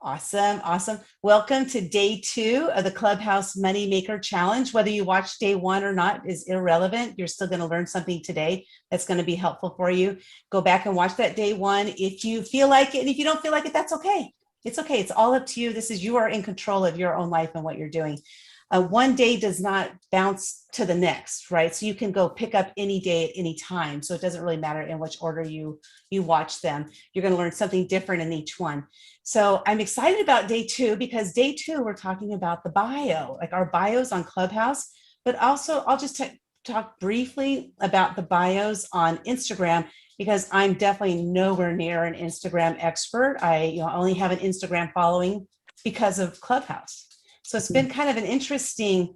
Awesome. Awesome. Welcome to day 2 of the Clubhouse Moneymaker Challenge. Whether you watch day 1 or not is irrelevant. You're still going to learn something today that's going to be helpful for you. Go back and watch that day 1 if you feel like it. And if you don't feel like it, that's okay. It's okay. It's all up to you. You are in control of your own life and what you're doing. One day does not bounce to the next, right? So you can go pick up any day at any time. So it doesn't really matter in which order you watch them. You're going to learn something different in each one. So I'm excited about day 2 because day 2, we're talking about the bio, like our bios on Clubhouse, but also I'll just talk briefly about the bios on Instagram because I'm definitely nowhere near an Instagram expert. I only have an Instagram following because of Clubhouse. So it's been kind of an interesting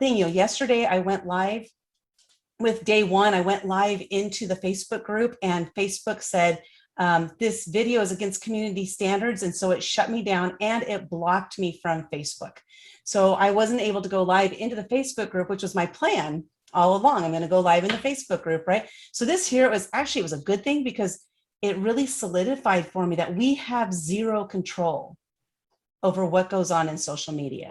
thing. Yesterday I went live with day 1. I went live into the Facebook group and Facebook said, this video is against community standards. And so it shut me down and it blocked me from Facebook. So I wasn't able to go live into the Facebook group, which was my plan all along. I'm going to go live in the Facebook group, right? So this here was a good thing because it really solidified for me that we have zero control over what goes on in social media.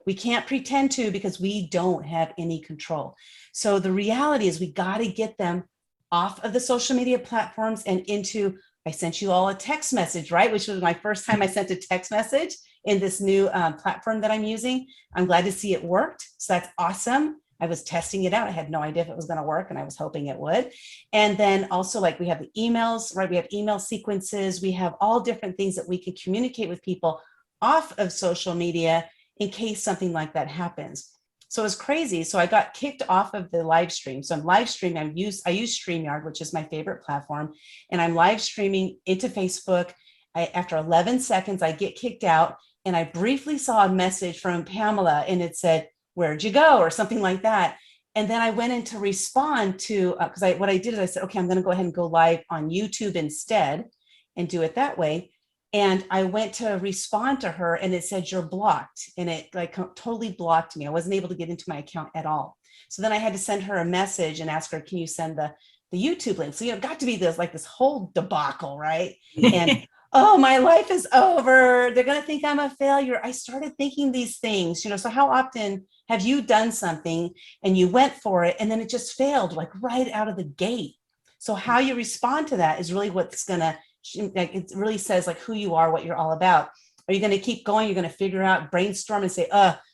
We can't pretend to because we don't have any control. So the reality is we got to get them off of the social media platforms and into, I sent you all a text message, right? Which was my first time I sent a text message in this new platform that I'm using. I'm glad to see it worked. So that's awesome. I was testing it out. I had no idea if it was going to work and I was hoping it would. And then also like we have the emails, right? We have email sequences. We have all different things that we can communicate with people off of social media in case something like that happens. So it was crazy. So I got kicked off of the live stream. So I'm live streaming. I use StreamYard, which is my favorite platform. And I'm live streaming into Facebook. After 11 seconds, I get kicked out. And I briefly saw a message from Pamela and it said, "Where'd you go?" or something like that. And then I went in to respond to, because what I did is I said, okay, I'm going to go ahead and go live on YouTube instead and do it that way. And I went to respond to her and it said, "You're blocked." And it like totally blocked me. I wasn't able to get into my account at all. So then I had to send her a message and ask her, "Can you send the YouTube link?" So, it got to be this whole debacle, right? And oh, my life is over. They're going to think I'm a failure. I started thinking these things, so how often have you done something and you went for it and then it just failed like right out of the gate? So how you respond to that is really what's going to, it really says like who you are, what you're all about. Are you going to keep going? You're going to figure out, brainstorm and say,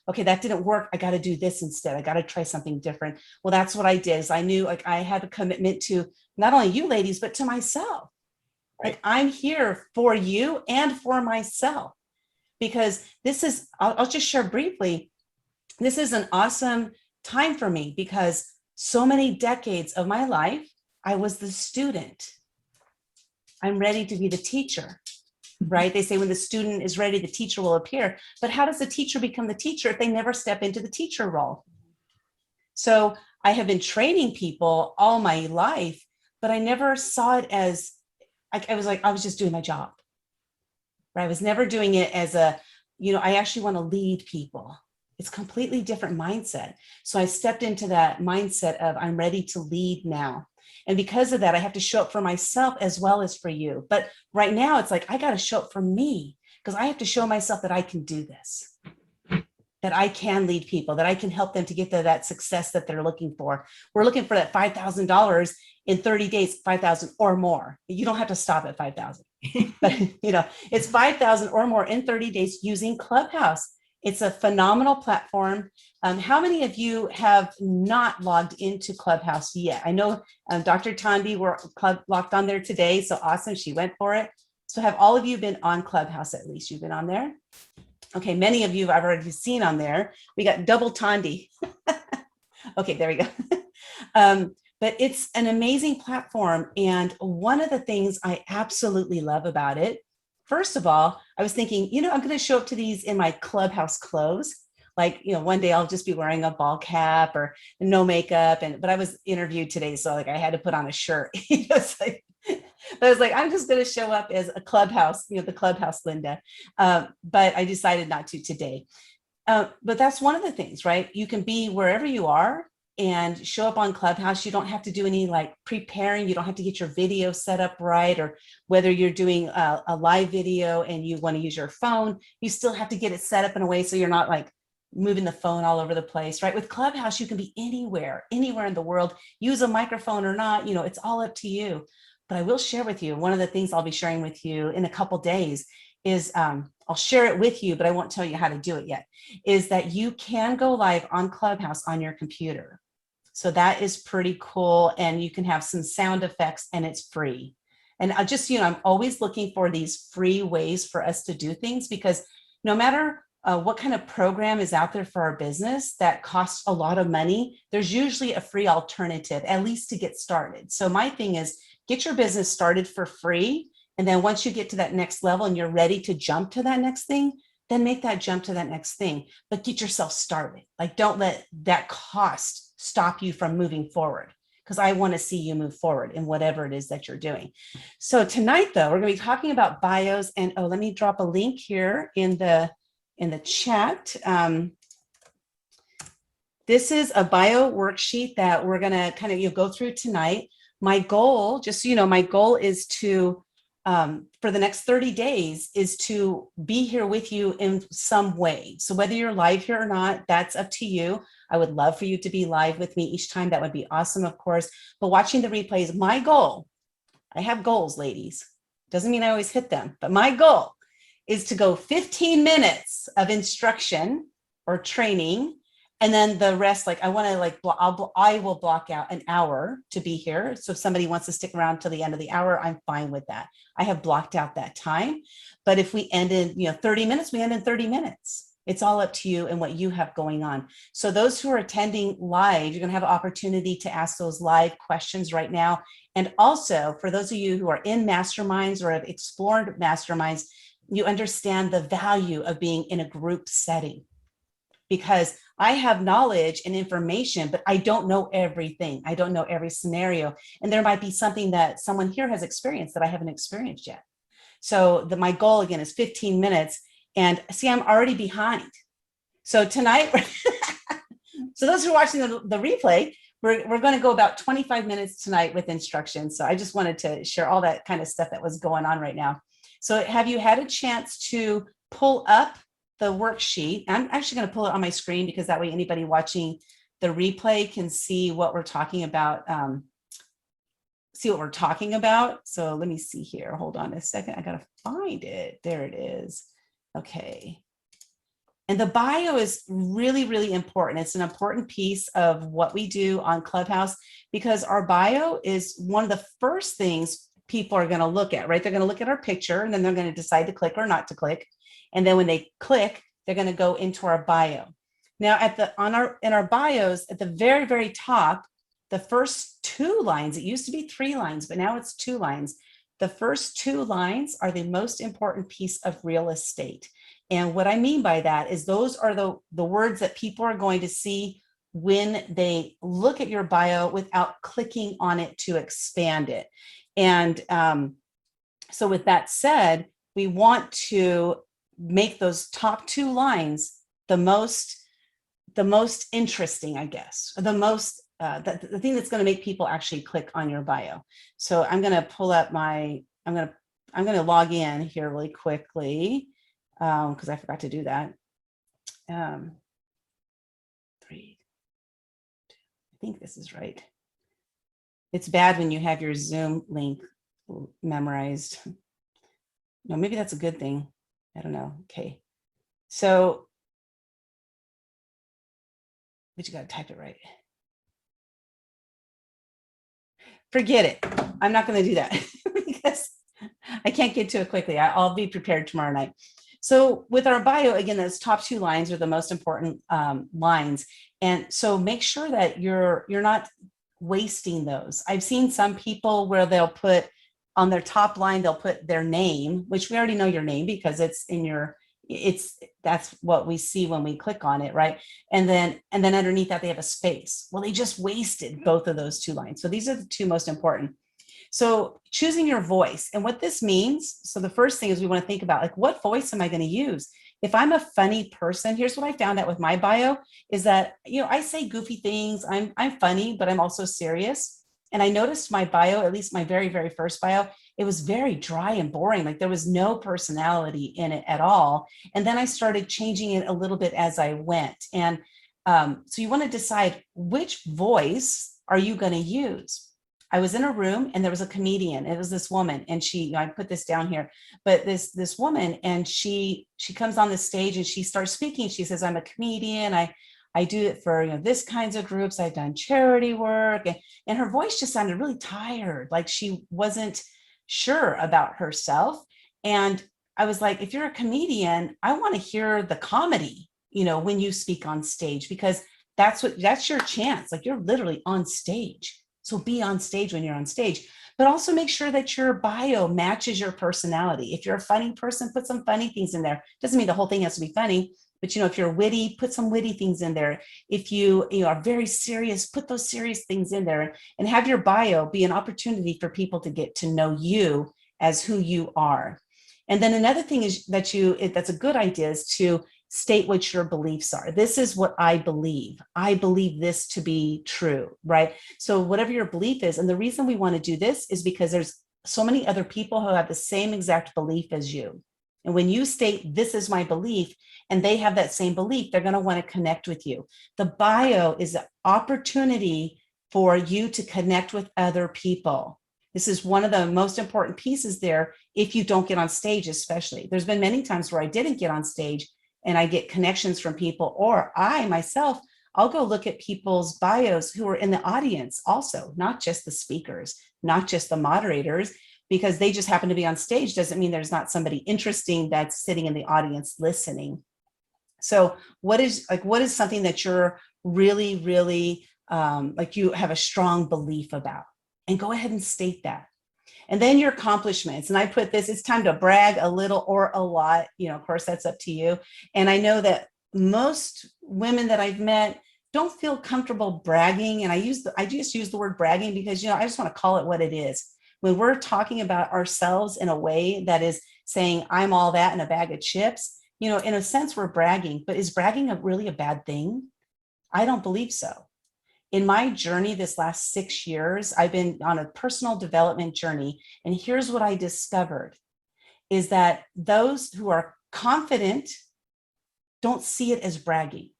okay, that didn't work. I got to do this instead. I got to try something different. Well, that's what I did. Is I knew like I had a commitment to not only you ladies, but to myself. Right. Like I'm here for you and for myself because this is, I'll just share briefly. This is an awesome time for me because so many decades of my life, I was the student. I'm ready to be the teacher, right? They say when the student is ready, the teacher will appear. But how does the teacher become the teacher if they never step into the teacher role? So I have been training people all my life, but I never saw it as, I was just doing my job, right? I was never doing it as I actually want to lead people. It's a completely different mindset. So I stepped into that mindset of I'm ready to lead now. And because of that, I have to show up for myself as well as for you. But right now it's like, I got to show up for me because I have to show myself that I can do this, that I can lead people, that I can help them to get to that success that they're looking for. We're looking for that $5,000 in 30 days, 5,000 or more. You don't have to stop at 5,000, but it's 5,000 or more in 30 days using Clubhouse. It's a phenomenal platform. How many of you have not logged into Clubhouse yet? I know Dr. Tanvi were locked on there today. So awesome. She went for it. So have all of you been on Clubhouse? At least you've been on there. Okay. Many of you I've already seen on there. We got double Tanvi. Okay. There we go. But it's an amazing platform. And one of the things I absolutely love about it, first of all, I was thinking, I'm going to show up to these in my Clubhouse clothes. Like, one day I'll just be wearing a ball cap or no makeup. But I was interviewed today. So like I had to put on a shirt. But I was like, I'm just going to show up as a Clubhouse, the Clubhouse Linda. But I decided not to today. But that's one of the things, right? You can be wherever you are, and show up on Clubhouse. You don't have to do any like preparing. You don't have to get your video set up right, or whether you're doing a live video and you want to use your phone, you still have to get it set up in a way so you're not like moving the phone all over the place, right? With Clubhouse, you can be anywhere in the world, use a microphone or not, it's all up to you. But I will share with you, one of the things I'll be sharing with you in a couple days is, I'll share it with you, but I won't tell you how to do it yet, is that you can go live on Clubhouse on your computer. So that is pretty cool. And you can have some sound effects and it's free. And I just, I'm always looking for these free ways for us to do things, because no matter what kind of program is out there for our business that costs a lot of money, there's usually a free alternative, at least to get started. So my thing is, get your business started for free. And then once you get to that next level and you're ready to jump to that next thing, then make that jump to that next thing, but get yourself started. Like, don't let that cost stop you from moving forward, because I want to see you move forward in whatever it is that you're doing. So tonight, though, we're going to be talking about bios. And let me drop a link here in the chat. This is a bio worksheet that we're going to kind of go through tonight. My goal, just so you know, my goal is to, for the next 30 days, is to be here with you in some way. So whether you're live here or not, that's up to you. I would love for you to be live with me each time. That would be awesome, of course. But watching the replays, my goal, I have goals, ladies. Doesn't mean I always hit them, but my goal is to go 15 minutes of instruction or training. And then the rest, like I want to like, I will block out an hour to be here. So if somebody wants to stick around till the end of the hour, I'm fine with that. I have blocked out that time. But if we end in 30 minutes, we end in 30 minutes. It's all up to you and what you have going on. So those who are attending live, you're going to have an opportunity to ask those live questions right now. And also for those of you who are in masterminds or have explored masterminds, you understand the value of being in a group setting, because I have knowledge and information, but I don't know everything. I don't know every scenario. And there might be something that someone here has experienced that I haven't experienced yet. So my goal again is 15 minutes. And see, I'm already behind. So tonight, so those who are watching the replay, we're going to go about 25 minutes tonight with instructions. So I just wanted to share all that kind of stuff that was going on right now. So have you had a chance to pull up the worksheet? I'm actually going to pull it on my screen, because that way anybody watching the replay can see what we're talking about. So let me see here. Hold on a second. I got to find it. There it is. Okay. And the bio is really, really important. It's an important piece of what we do on Clubhouse, because our bio is one of the first things people are going to look at, right? They're going to look at our picture and then they're going to decide to click or not to click. And then when they click, they're going to go into our bio. Now in our bios, at the very, very top, the first 2 lines, it used to be 3 lines, but now it's 2 lines. The first 2 lines are the most important piece of real estate. And what I mean by that is those are the words that people are going to see when they look at your bio without clicking on it to expand it. And so with that said, we want to make those top 2 lines the most interesting, I guess, or the most the thing that's going to make people actually click on your bio. So I'm going to pull up I'm going to log in here really quickly, because I forgot to do that. 3, 2, I think this is right. It's bad when you have your Zoom link memorized. No, maybe that's a good thing. I don't know. Okay. So, but you got to type it right. Forget it. I'm not going to do that because I can't get to it quickly. I'll be prepared tomorrow night. So with our bio, again, those top 2 lines are the most important lines. And so make sure that you're not wasting those. I've seen some people where they'll put on their top line, they'll put their name, which we already know your name because it's in your, that's what we see when we click on it, right? And then underneath that, they have a space. Well, they just wasted both of those 2 lines. So these are the 2 most important. So choosing your voice and what this means. So the first thing is we want to think about, like, what voice am I going to use? If I'm a funny person, here's what I found out with my bio is that, I say goofy things. I'm funny, but I'm also serious. And I noticed my bio, at least my very, very first bio, it was very dry and boring. Like there was no personality in it at all. And then I started changing it a little bit as I went. And so you want to decide which voice are you going to use. I was in a room and there was a comedian. It was this woman, and she, I put this down here, but this woman, and she comes on the stage and she starts speaking. She says, "I'm a comedian. I do it for this kinds of groups. I've done charity work," and her voice just sounded really tired, like she wasn't sure about herself. And I was like, if you're a comedian, I want to hear the comedy, when you speak on stage, because that's your chance. Like you're literally on stage. So be on stage when you're on stage, but also make sure that your bio matches your personality. If you're a funny person, put some funny things in there. Doesn't mean the whole thing has to be funny, but if you're witty, put some witty things in there. If you are very serious, put those serious things in there, and have your bio be an opportunity for people to get to know you as who you are. And then another thing is that's a good idea, is to state what your beliefs are. This is what I believe. I believe this to be true, right? So whatever your belief is, and the reason we want to do this is because there's so many other people who have the same exact belief as you. And when you state, "This is my belief," and they have that same belief, they're going to want to connect with you. The bio is an opportunity for you to connect with other people. This is one of the most important pieces there. If you don't get on stage, especially, there's been many times where I didn't get on stage and I get connections from people, or I myself, I'll go look at people's bios who are in the audience also, not just the speakers, not just the moderators, because they just happen to be on stage doesn't mean there's not somebody interesting that's sitting in the audience listening. So what is something that you're really, really like you have a strong belief about, and go ahead and state that. And then your accomplishments. And I put this, it's time to brag a little or a lot, of course, that's up to you. And I know that most women that I've met don't feel comfortable bragging. And I just use the word bragging because, I just want to call it what it is. When we're talking about ourselves in a way that is saying, "I'm all that in a bag of chips," in a sense, we're bragging. But is bragging really a bad thing? I don't believe so. In my journey this last 6 years, I've been on a personal development journey. And here's what I discovered is that those who are confident don't see it as bragging.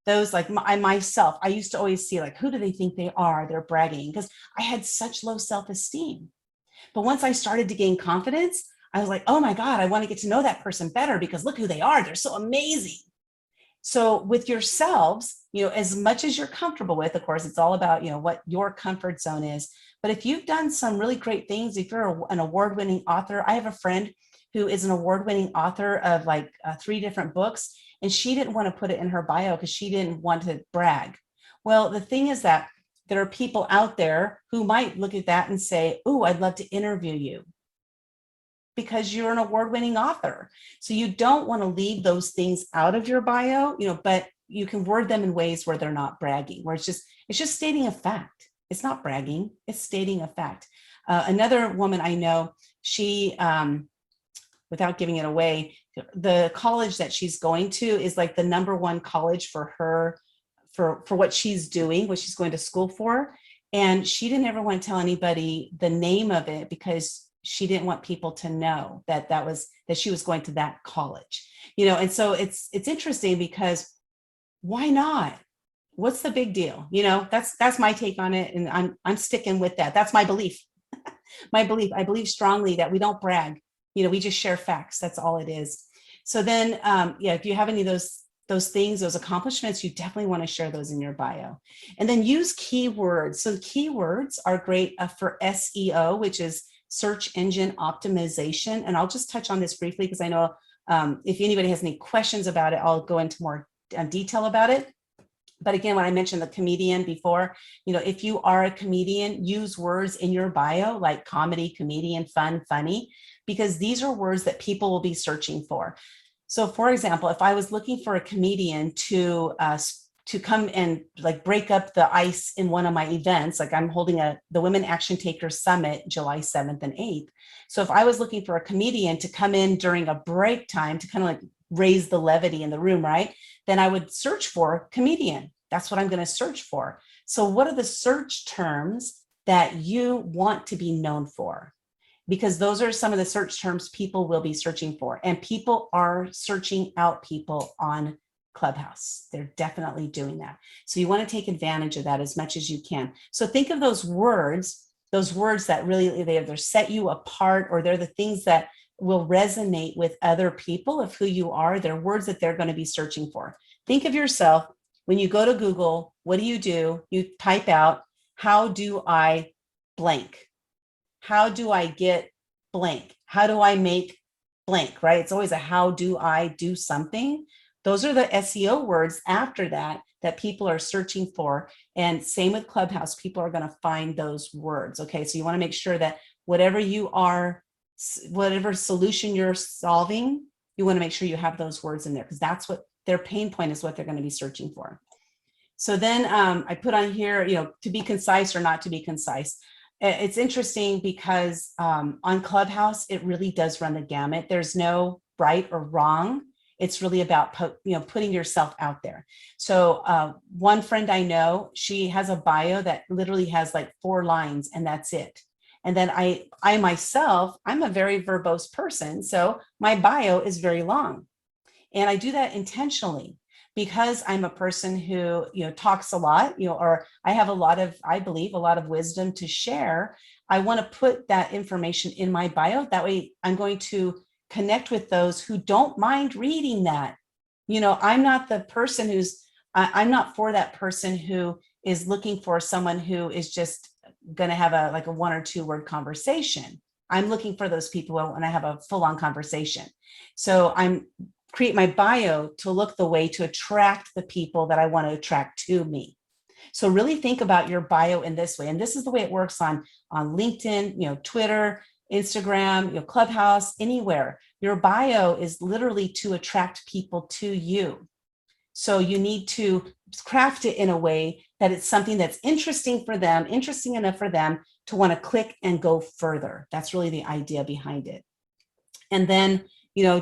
Those like myself, I used to always see like, who do they think they are? They're bragging, because I had such low self-esteem. But once I started to gain confidence, I was like, oh my God, I want to get to know that person better because look who they are. They're so amazing. So with yourselves, as much as you're comfortable with, of course, it's all about, what your comfort zone is. But if you've done some really great things, if you're an award-winning author, I have a friend who is an award-winning author of like 3 different books, and she didn't want to put it in her bio because she didn't want to brag. Well, the thing is that there are people out there who might look at that and say, "Oh, I'd love to interview you," because you're an award-winning author. So you don't want to leave those things out of your bio, but you can word them in ways where they're not bragging, where it's just stating a fact. It's not bragging, it's stating a fact. Another woman I know, she, without giving it away, the college that she's going to is like the #1 college for her, for what she's doing, what she's going to school for. And she didn't ever want to tell anybody the name of it because she didn't want people to know that she was going to that college, and so it's interesting because why not? What's the big deal? That's my take on it. And I'm sticking with that. That's my belief. My belief. I believe strongly that we don't brag, we just share facts. That's all it is. So then, if you have any of those things, those accomplishments, you definitely want to share those in your bio. And then use keywords. So keywords are great for SEO, which is search engine optimization. And I'll just touch on this briefly because I know if anybody has any questions about it, I'll go into more detail about it. But again, when I mentioned the comedian before, if you are a comedian, use words in your bio like comedy, comedian, fun, funny, because these are words that people will be searching for. So for example, if I was looking for a comedian to come and like break up the ice in one of my events, like I'm holding the Women Action Takers Summit, July 7th and 8th. So if I was looking for a comedian to come in during a break time to kind of like raise the levity in the room, right? Then I would search for comedian. That's what I'm going to search for. So what are the search terms that you want to be known for? Because those are some of the search terms people will be searching for. And people are searching out people on Clubhouse. They're definitely doing that. So you want to take advantage of that as much as you can. So think of those words that really, they either set you apart, or they're the things that will resonate with other people of who you are. They're words that they're going to be searching for. Think of yourself when you go to Google. What do? You type out, how do I blank? How do I get blank? How do I make blank, right? It's always a how do I do something. Those are the SEO words after that people are searching for. And same with Clubhouse, people are going to find those words. Okay, so you want to make sure that whatever solution you're solving, you want to make sure you have those words in there, because that's what their pain point is, what they're going to be searching for. So then I put on here, to be concise or not to be concise. It's interesting because on Clubhouse, it really does run the gamut. There's no right or wrong. It's really about putting yourself out there. So one friend I know, she has a bio that literally has like 4 lines, and that's it. And then I myself, I'm a very verbose person, so my bio is very long, and I do that intentionally, because I'm a person who, talks a lot, or I have I believe a lot of wisdom to share. I want to put that information in my bio. That way I'm going to connect with those who don't mind reading that. I'm not the person I'm not for that person who is looking for someone who is just going to have a 1 or 2 word conversation. I'm looking for those people when I have a full-on conversation. So I'm create my bio to look the way to attract the people that I want to attract to me. So really think about your bio in this way. And this is the way it works on LinkedIn, Twitter, Instagram, Clubhouse, anywhere. Your bio is literally to attract people to you. So you need to craft it in a way that it's something that's interesting enough for them to want to click and go further. That's really the idea behind it. And then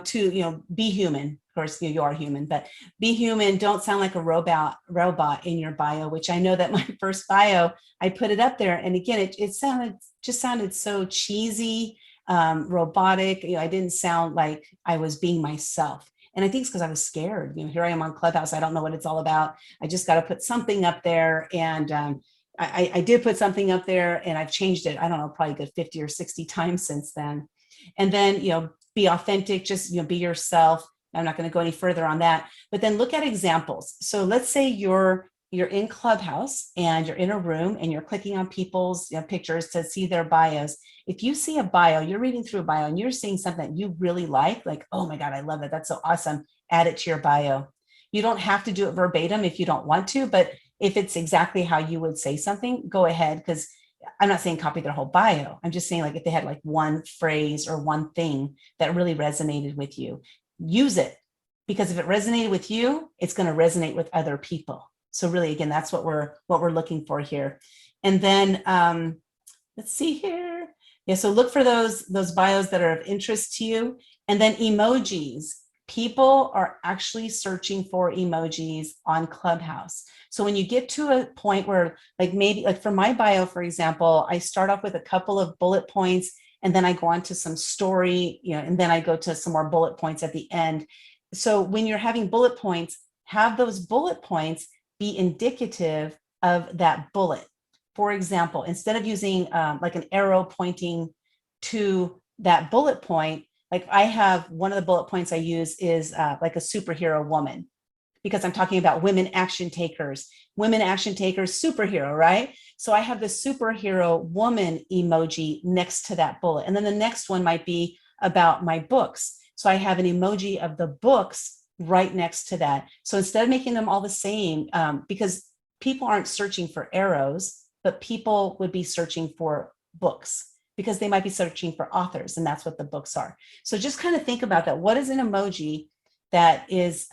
to be human. Of course, you are human, but be human. Don't sound like a robot in your bio, which I know that my first bio, I put it up there, and again, it sounded so cheesy, robotic. I didn't sound like I was being myself. And I think it's because I was scared. Here I am on Clubhouse. I don't know what it's all about. I just got to put something up there, and I did put something up there, and I've changed it. I don't know, probably a good 50 or 60 times since then. And then, be authentic, just, be yourself. I'm not going to go any further on that, but then look at examples. So let's say you're in Clubhouse and you're in a room and you're clicking on people's pictures to see their bios. If you see a bio, you're reading through a bio and you're seeing something that you really like, oh my God, I love it. That's so awesome. Add it to your bio. You don't have to do it verbatim if you don't want to, but if it's exactly how you would say something, go ahead, because I'm not saying copy their whole bio. I'm just saying, if they had one phrase or one thing that really resonated with you, use it, because if it resonated with you, it's going to resonate with other people. So really, again, that's what we're looking for here. And then let's see here. Yeah, so look for those bios that are of interest to you. And then emojis. People are actually searching for emojis on Clubhouse. So when you get to a point where maybe for my bio, for example, I start off with a couple of bullet points, and then I go on to some story, and then I go to some more bullet points at the end. So when you're having bullet points, have those bullet points be indicative of that bullet. For example, instead of using an arrow pointing to that bullet point, I have one of the bullet points I use is a superhero woman, because I'm talking about women action takers, superhero, right? So I have the superhero woman emoji next to that bullet. And then the next one might be about my books. So I have an emoji of the books right next to that. So instead of making them all the same, because people aren't searching for arrows, but people would be searching for books, because they might be searching for authors, and that's what the books are. So just kind of think about that. What is an emoji that is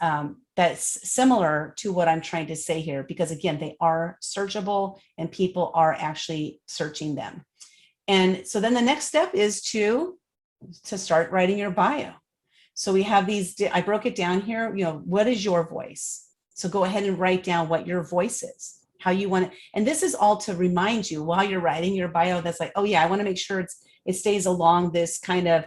that's similar to what I'm trying to say here? Because again, they are searchable and people are actually searching them. And so then the next step is to start writing your bio. So we have these, I broke it down here, what is your voice? So go ahead and write down what your voice is, how you want it. And this is all to remind you while you're writing your bio, that's like, oh yeah, I want to make sure it stays along this kind of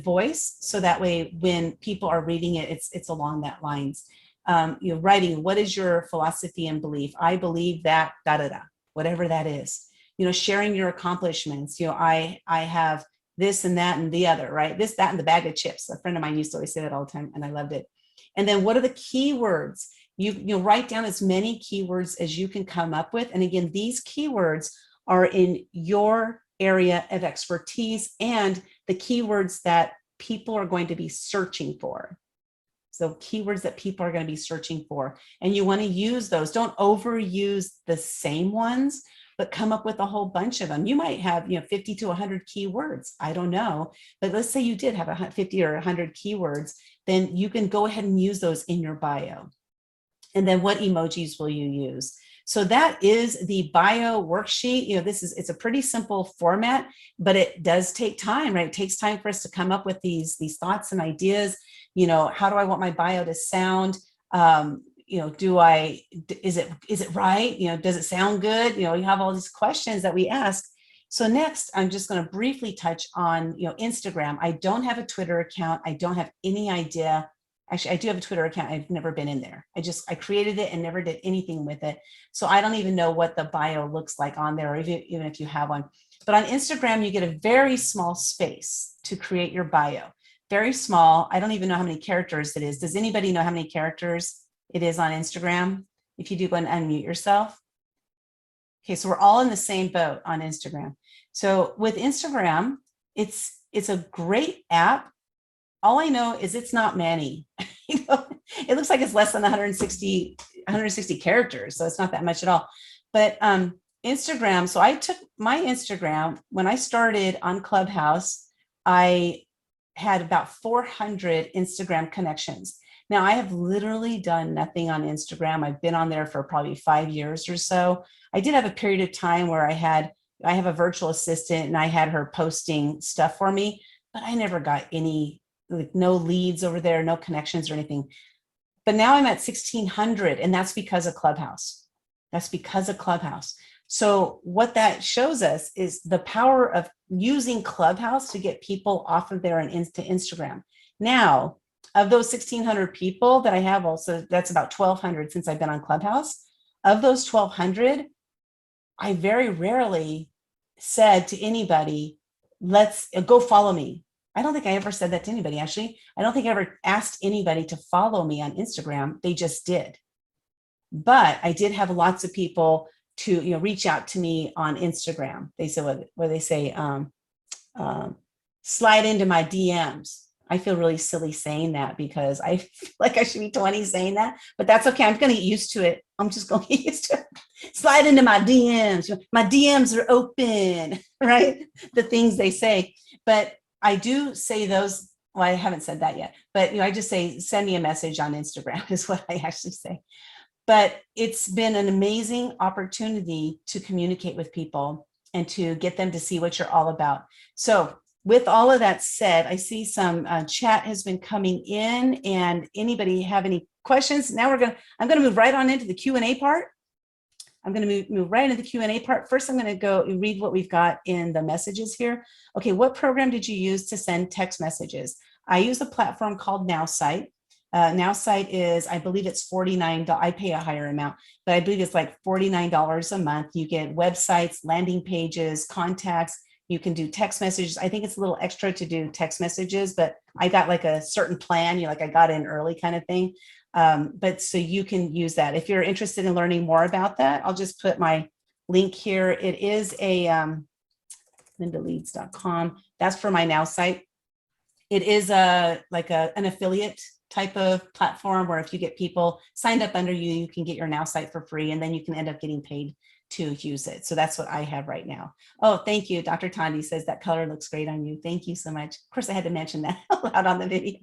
voice. So that way, when people are reading it, it's along that lines. Writing, what is your philosophy and belief? I believe that, da, da, da, whatever that is. Sharing your accomplishments. I have this and that and the other, right? This, that, and the bag of chips. A friend of mine used to always say that all the time, and I loved it. And then what are the keywords? You write down as many keywords as you can come up with. And again, these keywords are in your area of expertise and the keywords that people are going to be searching for. So keywords that people are going to be searching for. And you want to use those. Don't overuse the same ones, but come up with a whole bunch of them. You might have 50 to 100 keywords. I don't know. But let's say you did have 50 or 100 keywords, then you can go ahead and use those in your bio. And then what emojis will you use? So that is the bio worksheet. It's a pretty simple format, but it does take time, right? It takes time for us to come up with these thoughts and ideas. How do I want my bio to sound? Is it right? Does it sound good? You have all these questions that we ask. So next, I'm just going to briefly touch on, Instagram. I don't have a Twitter account. I don't have any idea. Actually, I do have a Twitter account. I've never been in there. I created it and never did anything with it. So I don't even know what the bio looks like on there, or even if you have one. But on Instagram, you get a very small space to create your bio. Very small. I don't even know how many characters it is. Does anybody know how many characters it is on Instagram? If you do, go and unmute yourself. Okay, so we're all in the same boat on Instagram. So with Instagram, it's a great app. All I know is it's not many. It looks like it's less than 160 characters, so it's not that much at all. But Instagram, so I took my Instagram, when I started on Clubhouse, I had about 400 Instagram connections. Now I have literally done nothing on Instagram. I've been on there for probably 5 years or so. I did have a period of time where I have a virtual assistant and I had her posting stuff for me, but I never got any, no leads over there, no connections or anything. But now I'm at 1,600, and that's because of Clubhouse. That's because of Clubhouse. So what that shows us is the power of using Clubhouse to get people off of there and into Instagram. Now, of those 1,600 people that I have, also, that's about 1,200 since I've been on Clubhouse. Of those 1,200, I very rarely said to anybody, let's go follow me. I don't think I ever said that to anybody, actually. I don't think I ever asked anybody to follow me on Instagram. They just did. But I did have lots of people to reach out to me on Instagram. They said what they say, slide into my DMs. I feel really silly saying that because I feel like I should be 20 saying that, but that's okay. I'm going to get used to it. I'm just going to get used to it. Slide into my DMs. My DMs are open, right? The things they say. But I do say those. Well, I haven't said that yet, but I just say, send me a message on Instagram is what I actually say. But it's been an amazing opportunity to communicate with people and to get them to see what you're all about. So with all of that said, I see some chat has been coming in, and anybody have any questions? Now I'm going to move right on into the Q&A part. I'm going to move right into the Q&A part. First, I'm going to go read what we've got in the messages here. Okay, what program did you use to send text messages? I use a platform called NowSite. NowSite is, I believe it's $49. I pay a higher amount, but I believe it's like $49 a month. You get websites, landing pages, contacts. You can do text messages. I think it's a little extra to do text messages, but I got like a certain plan, like I got in early kind of thing. But so you can use that. If you're interested in learning more about that, I'll just put my link here. It is a lindaleeds.com. That's for my NowSite. It is an affiliate type of platform where if you get people signed up under you, you can get your NowSite for free, and then you can end up getting paid to use it. So that's what I have right now. Oh, thank you. Dr. Tandi says that color looks great on you. Thank you so much. Of course, I had to mention that out on the video.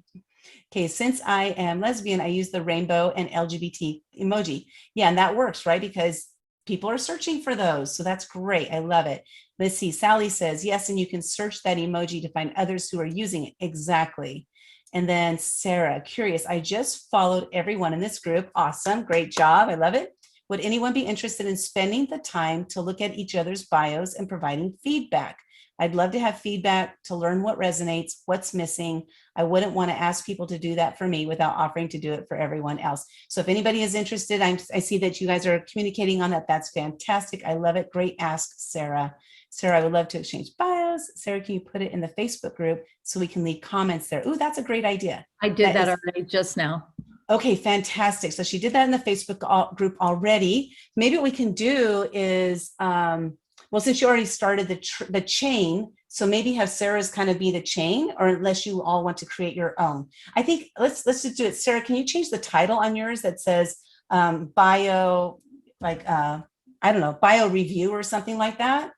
Okay, since I am lesbian, I use the rainbow and LGBT emoji. Yeah, and that works, right? Because people are searching for those. So that's great. I love it. Let's see. Sally says, yes, and you can search that emoji to find others who are using it. Exactly. And then Sarah, curious, I just followed everyone in this group. Awesome. Great job. I love it. Would anyone be interested in spending the time to look at each other's bios and providing feedback? I'd love to have feedback to learn what resonates, what's missing. I wouldn't want to ask people to do that for me without offering to do it for everyone else. So if anybody is interested, I see that you guys are communicating on that. That's fantastic. I love it. Great ask, Sarah. Sarah, I would love to exchange bios. Sarah, can you put it in the Facebook group so we can leave comments there? Ooh, that's a great idea. I did that already just now. Okay, fantastic. So she did that in the Facebook group already. Maybe what we can do is, well, since you already started the chain, so maybe have Sarah's kind of be the chain, or unless you all want to create your own. I think let's just do it. Sarah, can you change the title on yours that says bio, like, I don't know, bio review or something like that?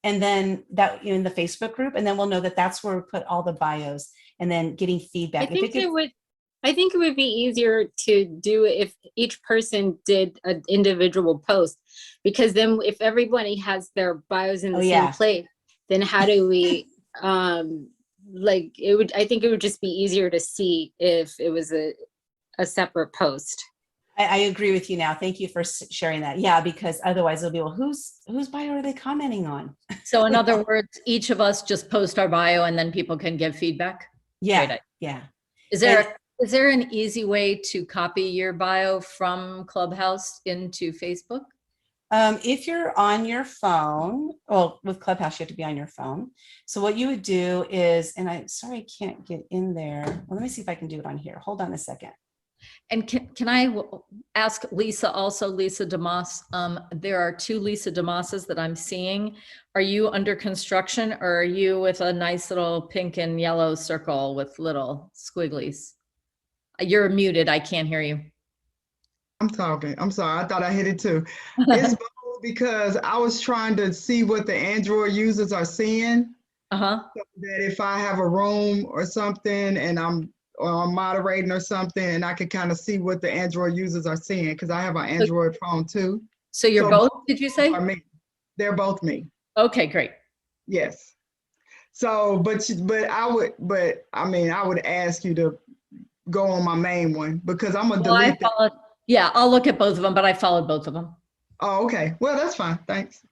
And then that in the Facebook group, and then we'll know that that's where we put all the bios, and then getting feedback. I think it would be easier to do if each person did an individual post, because then if everybody has their bios in the same place, then how do we, like, I think it would just be easier to see if it was a separate post. I agree with you now. Thank you for sharing that. Yeah, because otherwise it'll be, well, whose bio are they commenting on? So in other words, each of us just post our bio and then people can give feedback? Yeah, yeah. Is there an easy way to copy your bio from Clubhouse into Facebook? If you're on your phone, well, with Clubhouse, you have to be on your phone. So what you would do is, and I'm sorry, I can't get in there. Well, let me see if I can do it on here. Hold on a second. And can I ask Lisa also, Lisa DeMoss, there are two Lisa DeMosses that I'm seeing. Are you under construction, or are you with a nice little pink and yellow circle with little squigglies? You're muted. I can't hear you. I'm talking. I'm sorry. I thought I hit it too. It's both, because I was trying to see what the Android users are seeing. So that if I have a room or something and I'm moderating or something, and I can kind of see what the Android users are seeing, because I have an Android phone too. So you're both, did you say? They're both me. Okay, great. Yes. So, but I mean, I would ask you to go on my main one, because I'm gonna delete that. Yeah, I'll look at both of them, but I followed both of them. Oh, okay. Well, that's fine. Thanks.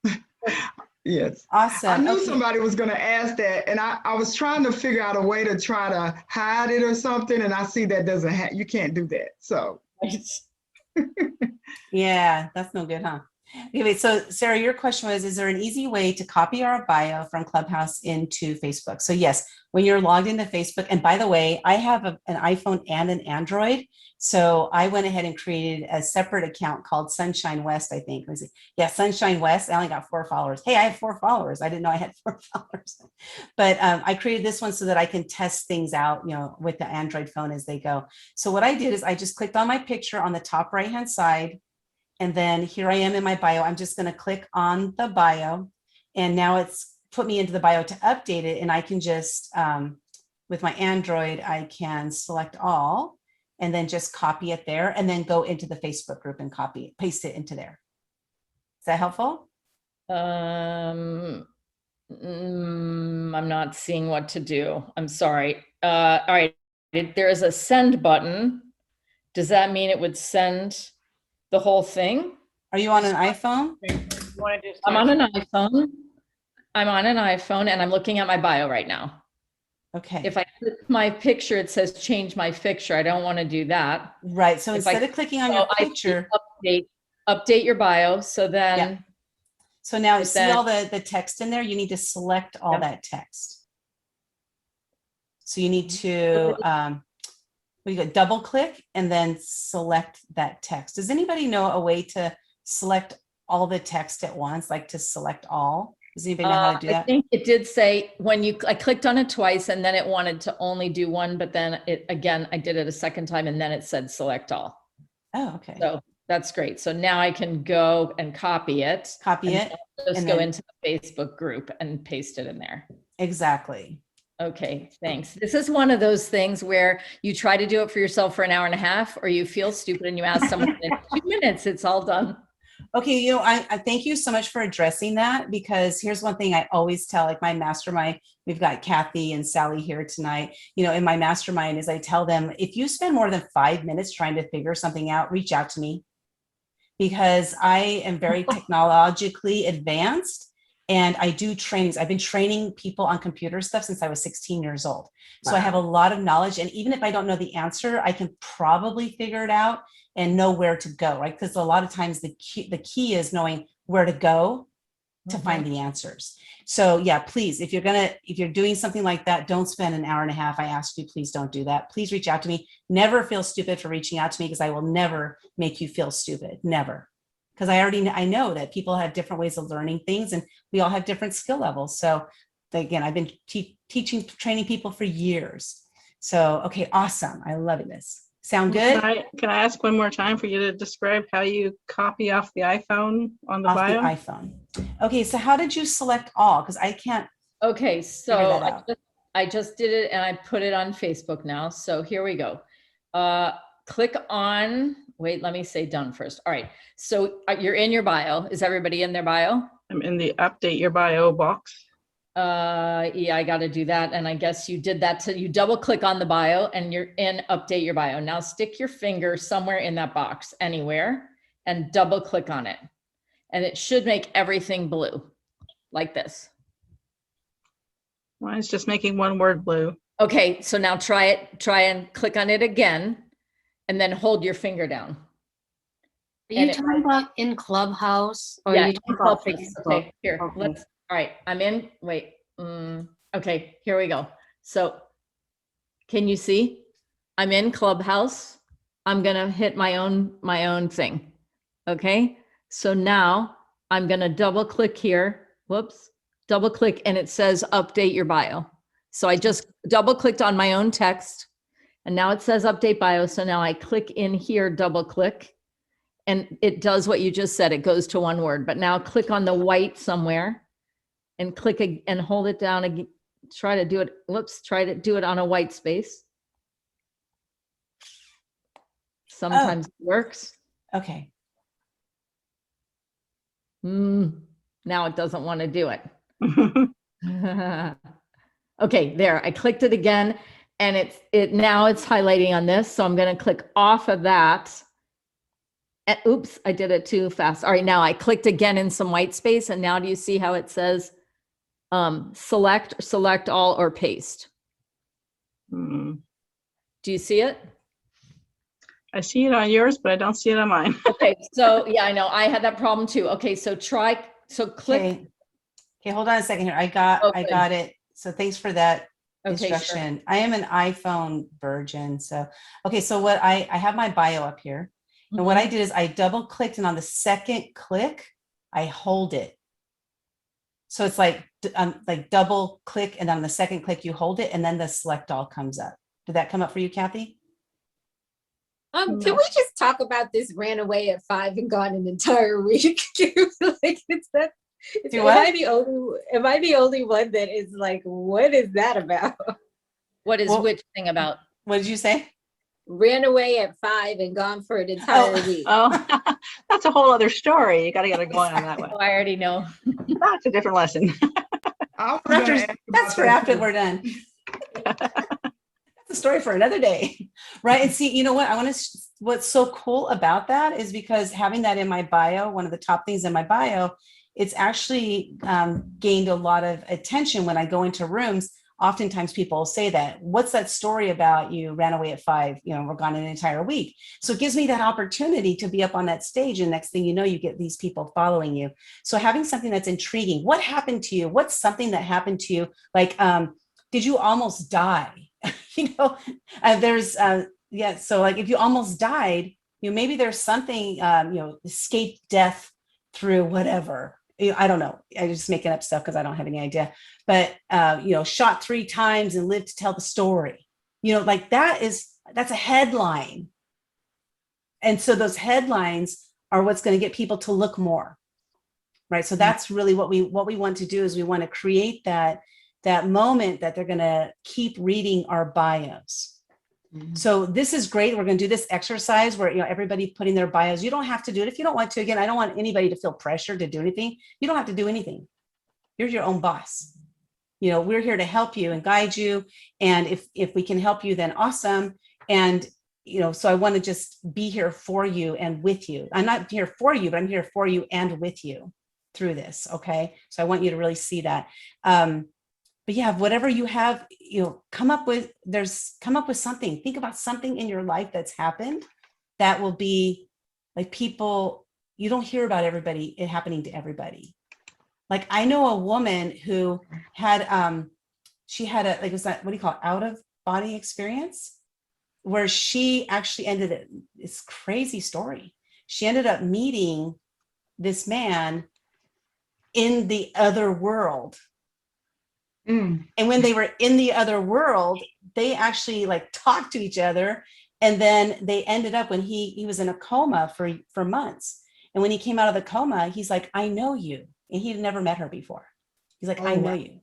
Yes. Awesome. I knew somebody was going to ask that, and I was trying to figure out a way to try to hide it or something, and I see that doesn't you can't do that. So. Yeah, that's no good, huh? Anyway, so Sarah, your question was, is there an easy way to copy our bio from Clubhouse into Facebook? So yes, when you're logged into Facebook, and by the way, I have an iPhone and an Android. So I went ahead and created a separate account called Sunshine West, I think. Yeah, Sunshine West. I only got 4 followers. Hey, I have 4 followers. I didn't know I had 4 followers. But I created this one so that I can test things out, with the Android phone as they go. So what I did is I just clicked on my picture on the top right-hand side. And then here I am in my bio. I'm just going to click on the bio, and now it's put me into the bio to update it. And I can just, with my Android, I can select all and then just copy it there, and then go into the Facebook group and paste it into there. Is that helpful? I'm not seeing what to do. I'm sorry. All right. There is a send button. Does that mean it would send the whole thing? Are you on an iPhone? I'm on an iPhone. I'm on an iPhone, and I'm looking at my bio right now. Okay. If I click my picture, it says change my picture. I don't want to do that. Right. So instead of clicking on your picture, update your bio. So then. Yeah. So now you see all the text in there. You need to select all that text. So you need to we go double click and then select that text. Does anybody know a way to select all the text at once, like to select all? Does anybody know how to do that? I think it did say I clicked on it twice, and then it wanted to only do one, but then I did it a second time, and then it said select all. Oh, okay. So that's great. So now I can go and copy it. Just go into the Facebook group and paste it in there. Exactly. Okay, thanks. This is one of those things where you try to do it for yourself for an hour and a half, or you feel stupid and you ask someone in 2 minutes, it's all done. Okay, I thank you so much for addressing that, because here's one thing I always tell, like my mastermind, we've got Kathy and Sally here tonight, in my mastermind, is I tell them, if you spend more than 5 minutes trying to figure something out, reach out to me, because I am very technologically advanced and I do trainings. I've been training people on computer stuff since I was 16 years old. So I have a lot of knowledge, and even if I don't know the answer, I can probably figure it out and know where to go, right? Because a lot of times the key is knowing where to go to find the answers. So yeah, please, if you're doing something like that, don't spend an hour and a half. I ask you, please don't do that. Please reach out to me. Never feel stupid for reaching out to me, because I will never make you feel stupid. Never. Because I know that people have different ways of learning things, and we all have different skill levels. So again, I've been training people for years. So, okay, awesome. I love this. Sound good? Can I ask one more time for you to describe how you copy off the iPhone on the Off bio? the iPhone. Okay, so how did you select all? Because I can't. Okay, so figure that out. I just did it and I put it on Facebook now. So here we go. Click on, wait, let me say done first. All right, so you're in your bio. Is everybody in their bio? I'm in the update your bio box. Yeah, I got to do that. And I guess you did that. So you double click on the bio and you're in update your bio. Now stick your finger somewhere in that box, anywhere, and double click on it. And it should make everything blue like this. Mine's just making one word blue. Okay, so now try and click on it again, and then hold your finger down. Are you talking about in Clubhouse, or Yeah, are you talking about Clubhouse. Facebook? Okay, here, Okay. all right, I'm in, wait, okay, here we go. So can you see? I'm in Clubhouse. I'm gonna hit my own thing. Okay, so now I'm gonna double click here. Whoops, double click, and it says update your bio. So I just double clicked on my own text, and now it says update bio. So now I click in here, double click, and it does what you just said. It goes to one word, but now click on the white somewhere and click and hold it down again. Try to do it. Whoops, try to do it on a white space. Sometimes it works. Okay. Now it doesn't want to do it. Okay, there, I clicked it again, and now it's highlighting on this. So I'm going to click off of that. And, oops, I did it too fast. All right, now I clicked again in some white space, and now do you see how it says select all, or paste? Do you see it? I see it on yours, but I don't see it on mine. Okay, so yeah, I know I had that problem too. Okay, so click. Okay, hold on a second here. I got it. So thanks for that instruction. Sure. I am an iPhone virgin. So, okay, so what I have my bio up here. And what I did is I double clicked, and on the second click, I hold it. So it's like double click, and on the second click, you hold it, and then the select all comes up. Did that come up for you, Kathy? Can we just talk about this ran away at 5 and gone an entire week? Like, am I the only one that is like, what is that about? What is which thing about? What did you say? Ran away at 5 and gone for an entire week. Oh, that's a whole other story. You got to get it going on that one. Oh, I already know. That's a different lesson. That's for after we're done. That's a story for another day, right? And see, you know what? What's so cool about that is because having that in my bio, one of the top things in my bio, it's actually gained a lot of attention when I go into rooms. Oftentimes people say that, what's that story about? You ran away at 5, we're gone an entire week. So it gives me that opportunity to be up on that stage. And next thing you know, you get these people following you. So having something that's intriguing, what happened to you? What's something that happened to you? Like, did you almost die? So like if you almost died, maybe there's something, escape death through whatever. I don't know. I'm just making up stuff because I don't have any idea. But, shot 3 times and lived to tell the story. Like that's a headline. And so those headlines are what's going to get people to look more. Right. So that's really what we want to do, is we want to create that moment that they're going to keep reading our bios. So this is great. We're going to do this exercise where, everybody putting their bios. You don't have to do it if you don't want to. Again, I don't want anybody to feel pressured to do anything. You don't have to do anything. You're your own boss. We're here to help you and guide you. And if we can help you, then awesome. And, so I want to just be here for you and with you. I'm not here for you, but I'm here for you and with you through this. Okay. So I want you to really see that. But yeah, whatever you have, come up with something. Think about something in your life that's happened that will be like people, you don't hear about it happening to everybody. Like I know a woman who had, she had what do you call it? Out of body experience where she actually it's crazy story. She ended up meeting this man in the other world. And when they were in the other world, they actually talked to each other. And then they ended up when he was in a coma for months. And when he came out of the coma, he's like, I know you. And he'd never met her before. He's like, I know you.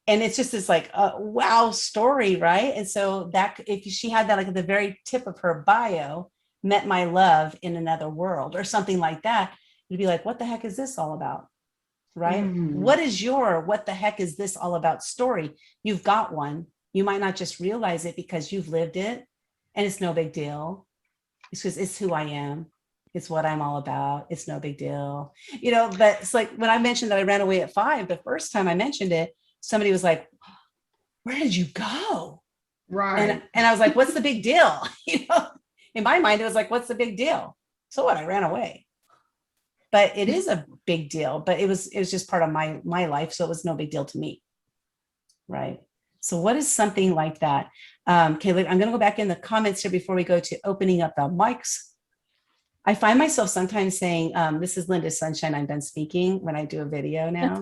And it's just this wow story, right? And so that if she had that at the very tip of her bio, met my love in another world or something like that, it'd be like, what the heck is this all about? Right? What is what the heck is this all about story? You've got one. You might not just realize it because you've lived it and it's no big deal. It's because it's who I am. It's what I'm all about. It's no big deal. But it's like when I mentioned that I ran away at 5, the first time I mentioned it, somebody was like, where did you go? Right. And I was like, what's the big deal? In my mind, it was like, what's the big deal? So what? I ran away. But it is a big deal, but it was just part of my life. So it was no big deal to me. Right. So what is something like that? Okay, I'm going to go back in the comments here before we go to opening up the mics. I find myself sometimes saying, this is Linda Sunshine, I'm done speaking when I do a video now.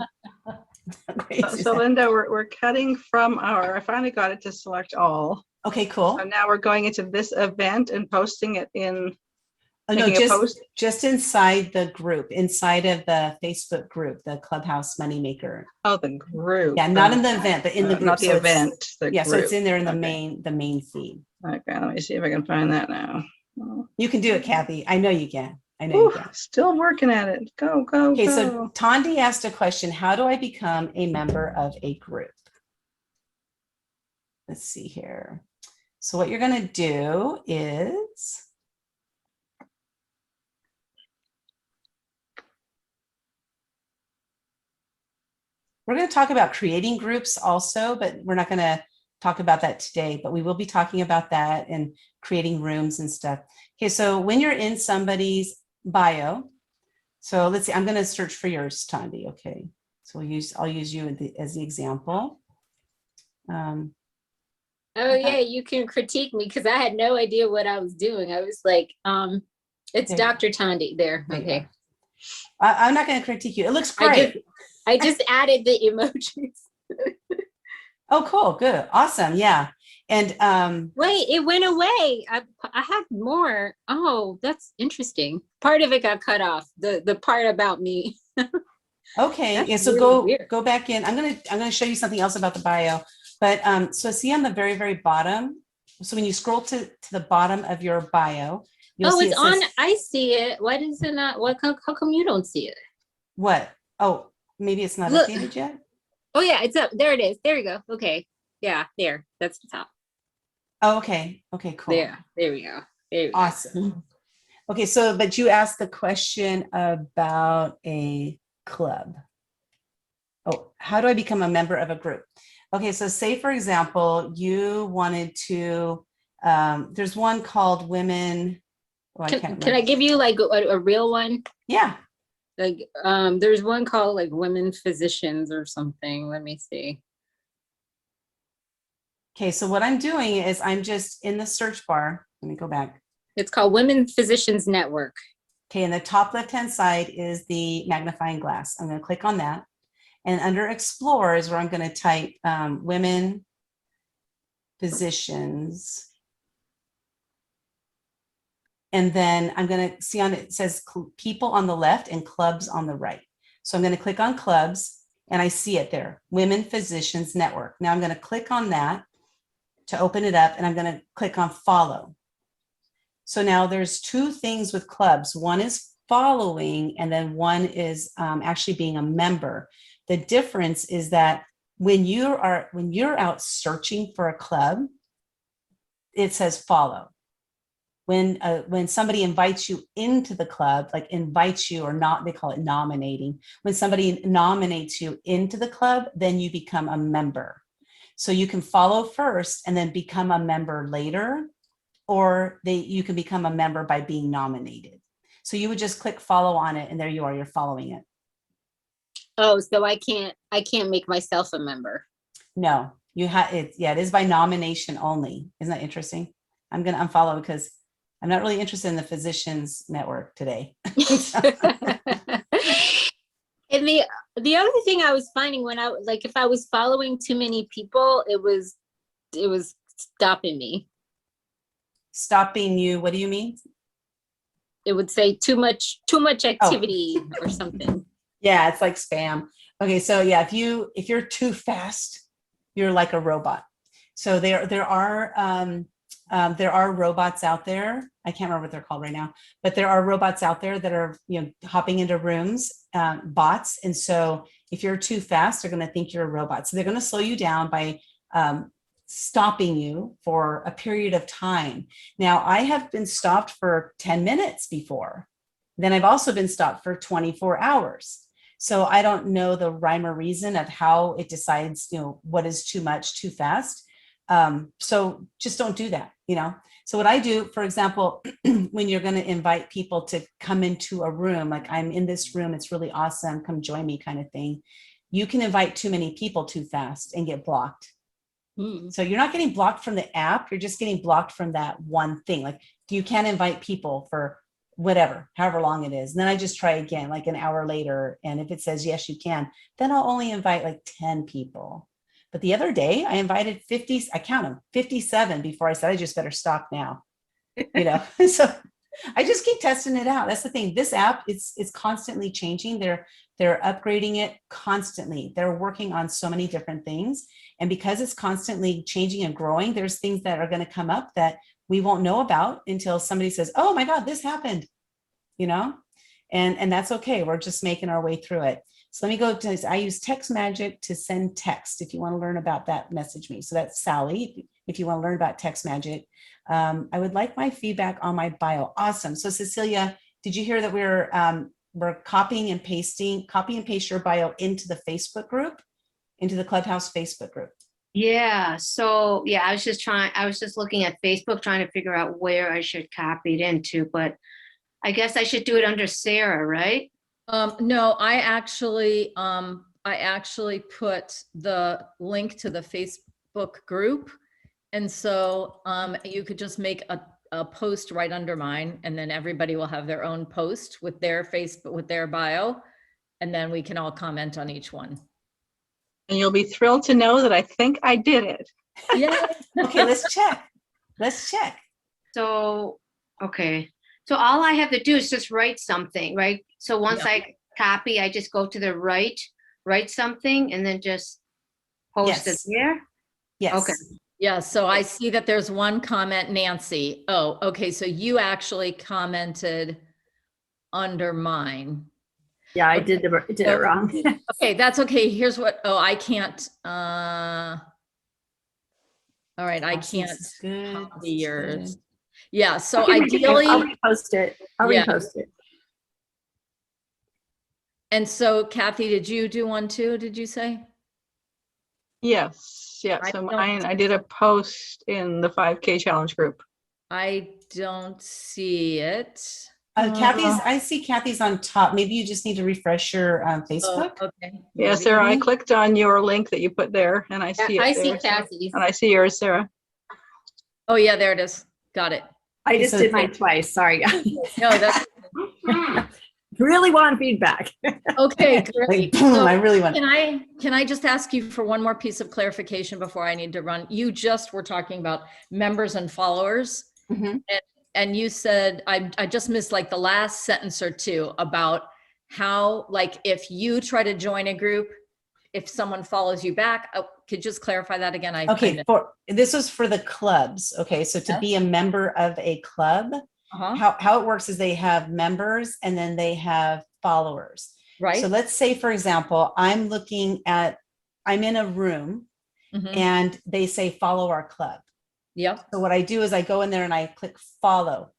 So Linda, we're cutting from I finally got it to select all. Okay, cool. So now we're going into this event and posting it in. Oh, no, just inside the group, inside of the Facebook group, the Clubhouse Moneymaker. Oh, the group. Yeah, not in the event, but in the group. Not the event. The yeah, group. So it's in there in the main feed. Okay, let me see if I can find that now. You can do it, Kathy. I know you can. You can. Still working at it. Go. Okay, so Tondi asked a question. How do I become a member of a group? Let's see here. So what you're going to do is we're going to talk about creating groups also, but we're not going to talk about that today, but we will be talking about that and creating rooms and stuff. Okay, so when you're in somebody's bio, so let's see, I'm going to search for yours, Tondi. Okay, so I'll use you as the example. Oh yeah, you can critique me because I had no idea what I was doing. I was like, it's Dr. Tondi there. Okay. I'm not going to critique you. It looks great. I just added the emojis. Oh, cool. Good. Awesome. Yeah. And wait, it went away. I had more. Oh, that's interesting. Part of it got cut off. The part about me. Okay. That's yeah. So really go back in. I'm gonna show you something else about the bio. But so see on the very, very bottom. So when you scroll to the bottom of your bio, you'll see it's on. I see it. Why does it not? How come you don't see it? What? Oh, maybe it's not updated yet. Oh yeah, it's up. There it is. There you go. Okay. Yeah, there. That's the top. Oh, okay. Okay, cool. There we go. Awesome. Okay, so but you asked the question about a club. Oh, how do I become a member of a group? Okay, so say for example, you wanted to, there's one called Women. Oh, can I give you like a real one? Yeah. Like there's one called like Women Physicians or something. Let me see. Okay, so what I'm doing is I'm just in the search bar. Let me go back. It's called Women Physicians Network. Okay, in the top left-hand side is the magnifying glass. I'm going to click on that. And under Explore is where I'm going to type Women Physicians. And then I'm going to see it says people on the left and clubs on the right. So I'm going to click on clubs and I see it there, Women Physicians Network. Now I'm going to click on that to open it up, and I'm going to click on follow. So now there's two things with clubs. One is following, and then one is actually being a member. The difference is that when you're out searching for a club, it says follow. When somebody invites you into the club, like invites you or not, they call it nominating. When somebody nominates you into the club, then you become a member. So you can follow first and then become a member later, or you can become a member by being nominated. So you would just click follow on it, and there you are, you're following it. Oh, so I can't make myself a member. No, you have it. Yeah, it is by nomination only. Isn't that interesting? I'm going to unfollow because I'm not really interested in the physicians network today. And the other thing I was finding when if I was following too many people, it was stopping me. Stopping you, what do you mean? It would say too much activity or something. Yeah, it's like spam. Okay, so yeah, if you're too fast, you're like a robot. So there are robots out there. I can't remember what they're called right now, but there are robots out there that are hopping into rooms, bots. And so if you're too fast, they're going to think you're a robot. So they're going to slow you down by stopping you for a period of time. Now, I have been stopped for 10 minutes before. Then I've also been stopped for 24 hours. So I don't know the rhyme or reason of how it decides, what is too much, too fast. So just don't do that, So what I do, for example, when you're going to invite people to come into a room, like I'm in this room, it's really awesome, come join me kind of thing. You can invite too many people too fast and get blocked. So you're not getting blocked from the app. You're just getting blocked from that one thing. Like you can't invite people for whatever, however long it is. And then I just try again, like an hour later. And if it says, yes, you can, then I'll only invite like 10 people. But the other day I invited 50, I count them, 57 before I said, I just better stop now, So I just keep testing it out. That's the thing. This app, it's constantly changing. They're upgrading it constantly. They're working on so many different things. And because it's constantly changing and growing, there's things that are going to come up that we won't know about until somebody says, oh my God, this happened, and that's okay. We're just making our way through it. So let me go to, I use Text Magic to send text. If you want to learn about that, message me. So that's Sally. If you want to learn about Text Magic, I would like my feedback on my bio. Awesome. So Cecilia, did you hear that we're copy and paste your bio into the Facebook group, into the Clubhouse Facebook group? Yeah. So yeah, I was just looking at Facebook, trying to figure out where I should copy it into, but I guess I should do it under Sarah, right? No, I actually put the link to the Facebook group. And so you could just make a post right under mine, and then everybody will have their own post with their Facebook, with their bio, and then we can all comment on each one. And you'll be thrilled to know that I think I did it. Yeah. Okay, let's check. So, okay. So all I have to do is just write something, right? So once I copy, I just go to the write something, and then just post it there? Yes. Okay. Yeah, so I see that there's one comment, Nancy. Oh, okay, so you actually commented under mine. Yeah, I did it wrong. Okay, that's okay. Here's what, I can't, all right, I can't copy yours. Yeah, so ideally. I'll repost it. I'll repost it. And so Kathy, did you do one too, did you say? Yes. So mine, I did a post in the 5K challenge group. I don't see it. I see Kathy's on top. Maybe you just need to refresh your Facebook. Oh, okay. Yeah, Sarah, I clicked on your link that you put there, and I see it. I see Kathy's. And I see yours, Sarah. Oh yeah, there it is. Got it. I just did mine twice. Sorry. No, that's really want feedback. okay. Great. Boom, So I really want. Can I just ask you for one more piece of clarification before I need to run? You just were talking about members and followers, and you said I just missed like the last sentence or two about how, like, if you try to join a group, if someone follows you back. Could you just clarify that again? Okay, this was for the clubs. Okay, so to be a member of a club, how it works is they have members and then they have followers. Right. So let's say, for example, I'm in a room and they say follow our club. Yep. So what I do is I go in there and I click follow.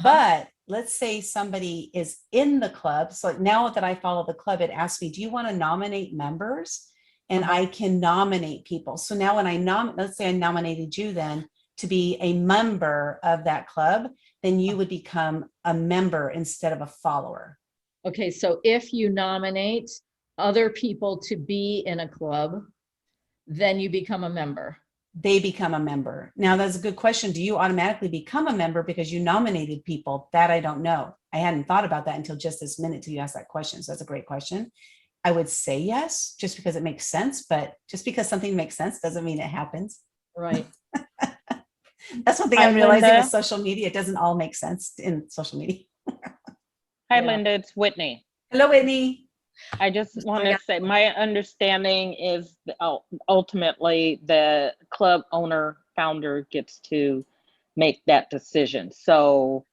But let's say somebody is in the club. So now that I follow the club, it asks me, do you want to nominate members? And I can nominate people. So now when let's say I nominated you then to be a member of that club, then you would become a member instead of a follower. Okay, so if you nominate other people to be in a club, then you become a member. They become a member. Now that's a good question. Do you automatically become a member because you nominated people? That I don't know. I hadn't thought about that until just this minute till you asked that question. So that's a great question. I would say yes, just because it makes sense, but just because something makes sense doesn't mean it happens. Right. That's one thing I'm realizing with social media. It doesn't all make sense in social media. Hi, Linda, it's Whitney. Hello, Whitney. I just want to say my understanding is ultimately the club owner founder gets to make that decision. So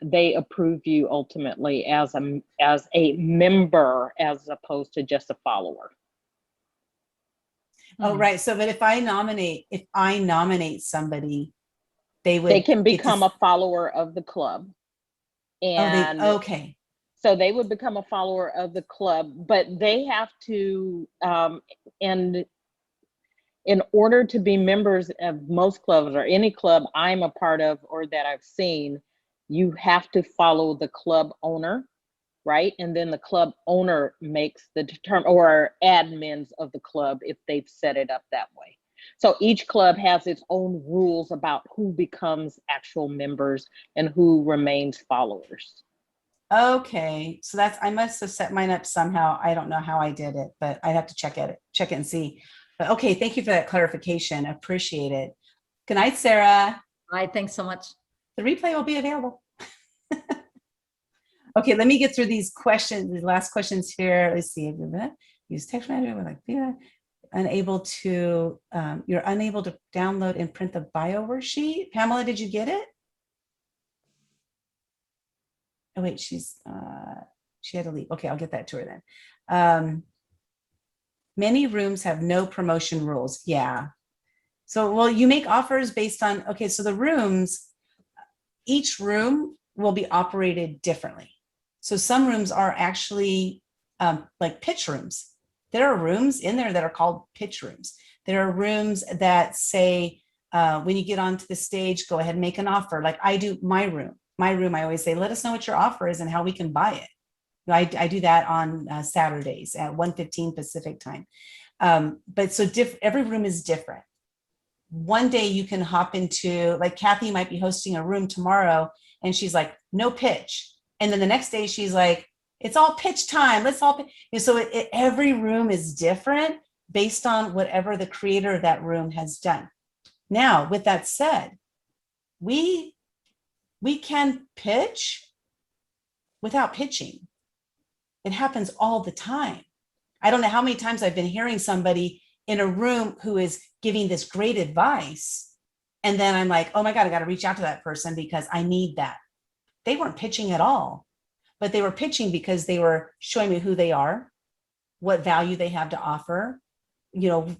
they approve you ultimately as a member as opposed to just a follower. Oh, right. So, but if I nominate somebody, they can become a follower of the club. And okay. So they would become a follower of the club, but they have to, and in order to be members of most clubs or any club I'm a part of or that I've seen, you have to follow the club owner, right? And then the club owner makes the or admins of the club if they've set it up that way. So each club has its own rules about who becomes actual members and who remains followers. Okay, so I must have set mine up somehow. I don't know how I did it, but I have to check it and see. But okay, thank you for that clarification. Appreciate it. Good night, Sarah. Hi, thanks so much. The replay will be available. Okay, let me get through these questions, these last questions here. Let's see. Use text manager like unable to, you're unable to download and print the bio worksheet. Pamela, did you get it? Oh wait, she had to leave. Okay, I'll get that to her then. Many rooms have no promotion rules. Yeah. So, well, you make offers based on, okay, so the rooms, each room will be operated differently. So some rooms are actually like pitch rooms. There are rooms in there that are called pitch rooms. There are rooms that say, when you get onto the stage, go ahead and make an offer. Like I do my room, I always say, let us know what your offer is and how we can buy it. I do that on Saturdays at 1:15 Pacific time. But so every room is different. One day you can hop into, like Kathy might be hosting a room tomorrow and she's like, no pitch. And then the next day she's like, it's all pitch time. Let's all pitch. So every room is different based on whatever the creator of that room has done. Now, with that said, we can pitch without pitching. It happens all the time. I don't know how many times I've been hearing somebody in a room who is giving this great advice. And then I'm like, oh my God, I got to reach out to that person because I need that. They weren't pitching at all, but they were pitching because they were showing me who they are, what value they have to offer,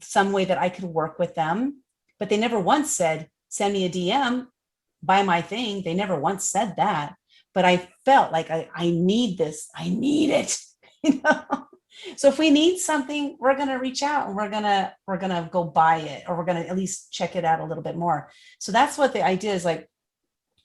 some way that I could work with them. But they never once said, send me a DM, buy my thing. They never once said that. But I felt like I need this. I need it. So if we need something, we're going to reach out and we're going to go buy it, or we're going to at least check it out a little bit more. So that's what the idea is. Like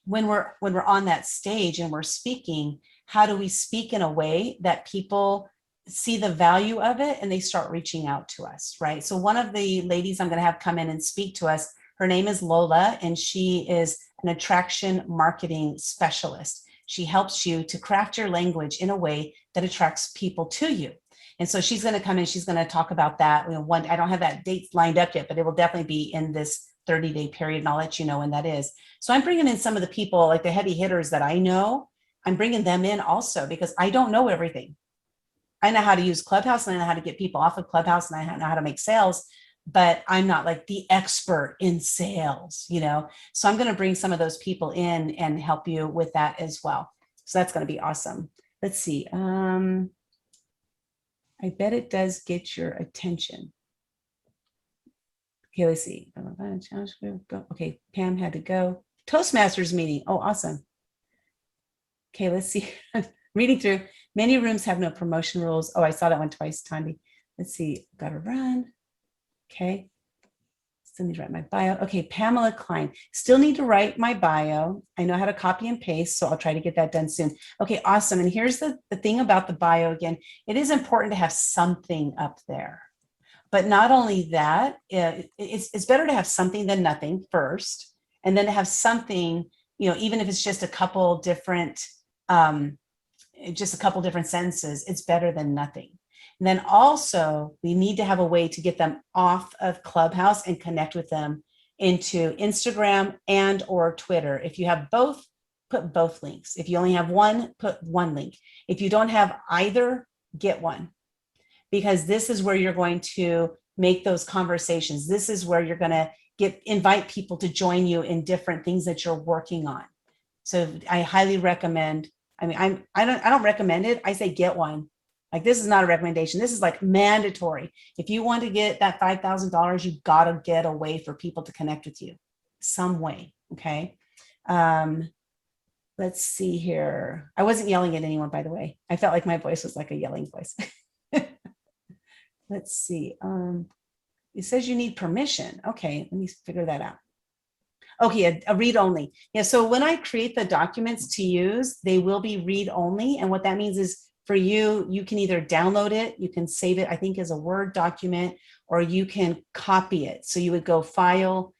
when we're on that stage and we're speaking, how do we speak in a way that people see the value of it and they start reaching out to us, right? So one of the ladies I'm going to have come in and speak to us, her name is Lola, and she is an attraction marketing specialist. She helps you to craft your language in a way that attracts people to you. And so she's going to come in, she's going to talk about that. I don't have that date lined up yet, but it will definitely be in this 30-day period, and I'll let you know when that is. So I'm bringing in some of the people, like the heavy hitters that I know. I'm bringing them in also because I don't know everything. I know how to use Clubhouse and I know how to get people off of Clubhouse and I know how to make sales, but I'm not like the expert in sales, you know? So I'm going to bring some of those people in and help you with that as well. So that's going to be awesome. Let's see. I bet it does get your attention. Okay, let's see. Okay, Pam had to go. Toastmasters meeting. Oh, awesome. Okay, let's see. Reading through. Many rooms have no promotion rules. Oh, I saw that one twice, Tandy. Let's see. Got to run. Okay. Still need to write my bio. Okay, Pamela Klein. Still need to write my bio. I know how to copy and paste, so I'll try to get that done soon. Okay, awesome. And here's the thing about the bio again. It is important to have something up there. But not only that, it's better to have something than nothing first, and then to have something, you know, even if it's just a couple different sentences, it's better than nothing. And then also we need to have a way to get them off of Clubhouse and connect with them into Instagram and or Twitter. If you have both, put both links. If you only have one, put one link. If you don't have either, get one. Because this is where you're going to make those conversations. This is where you're going to invite people to join you in different things that you're working on. So I highly recommend. I mean, I don't recommend it. I say get one. Like, this is not a recommendation. This is like mandatory. If you want to get that $5,000, you got to get a way for people to connect with you some way. Okay. Let's see here. I wasn't yelling at anyone, by the way. I felt like my voice was like a yelling voice. Let's see. It says you need permission. Okay, let me figure that out. Okay, a read only. Yeah, so when I create the documents to use, they will be read only. And what that means is for you, you can either download it, you can save it, I think, as a Word document, or you can copy it. So you would go File,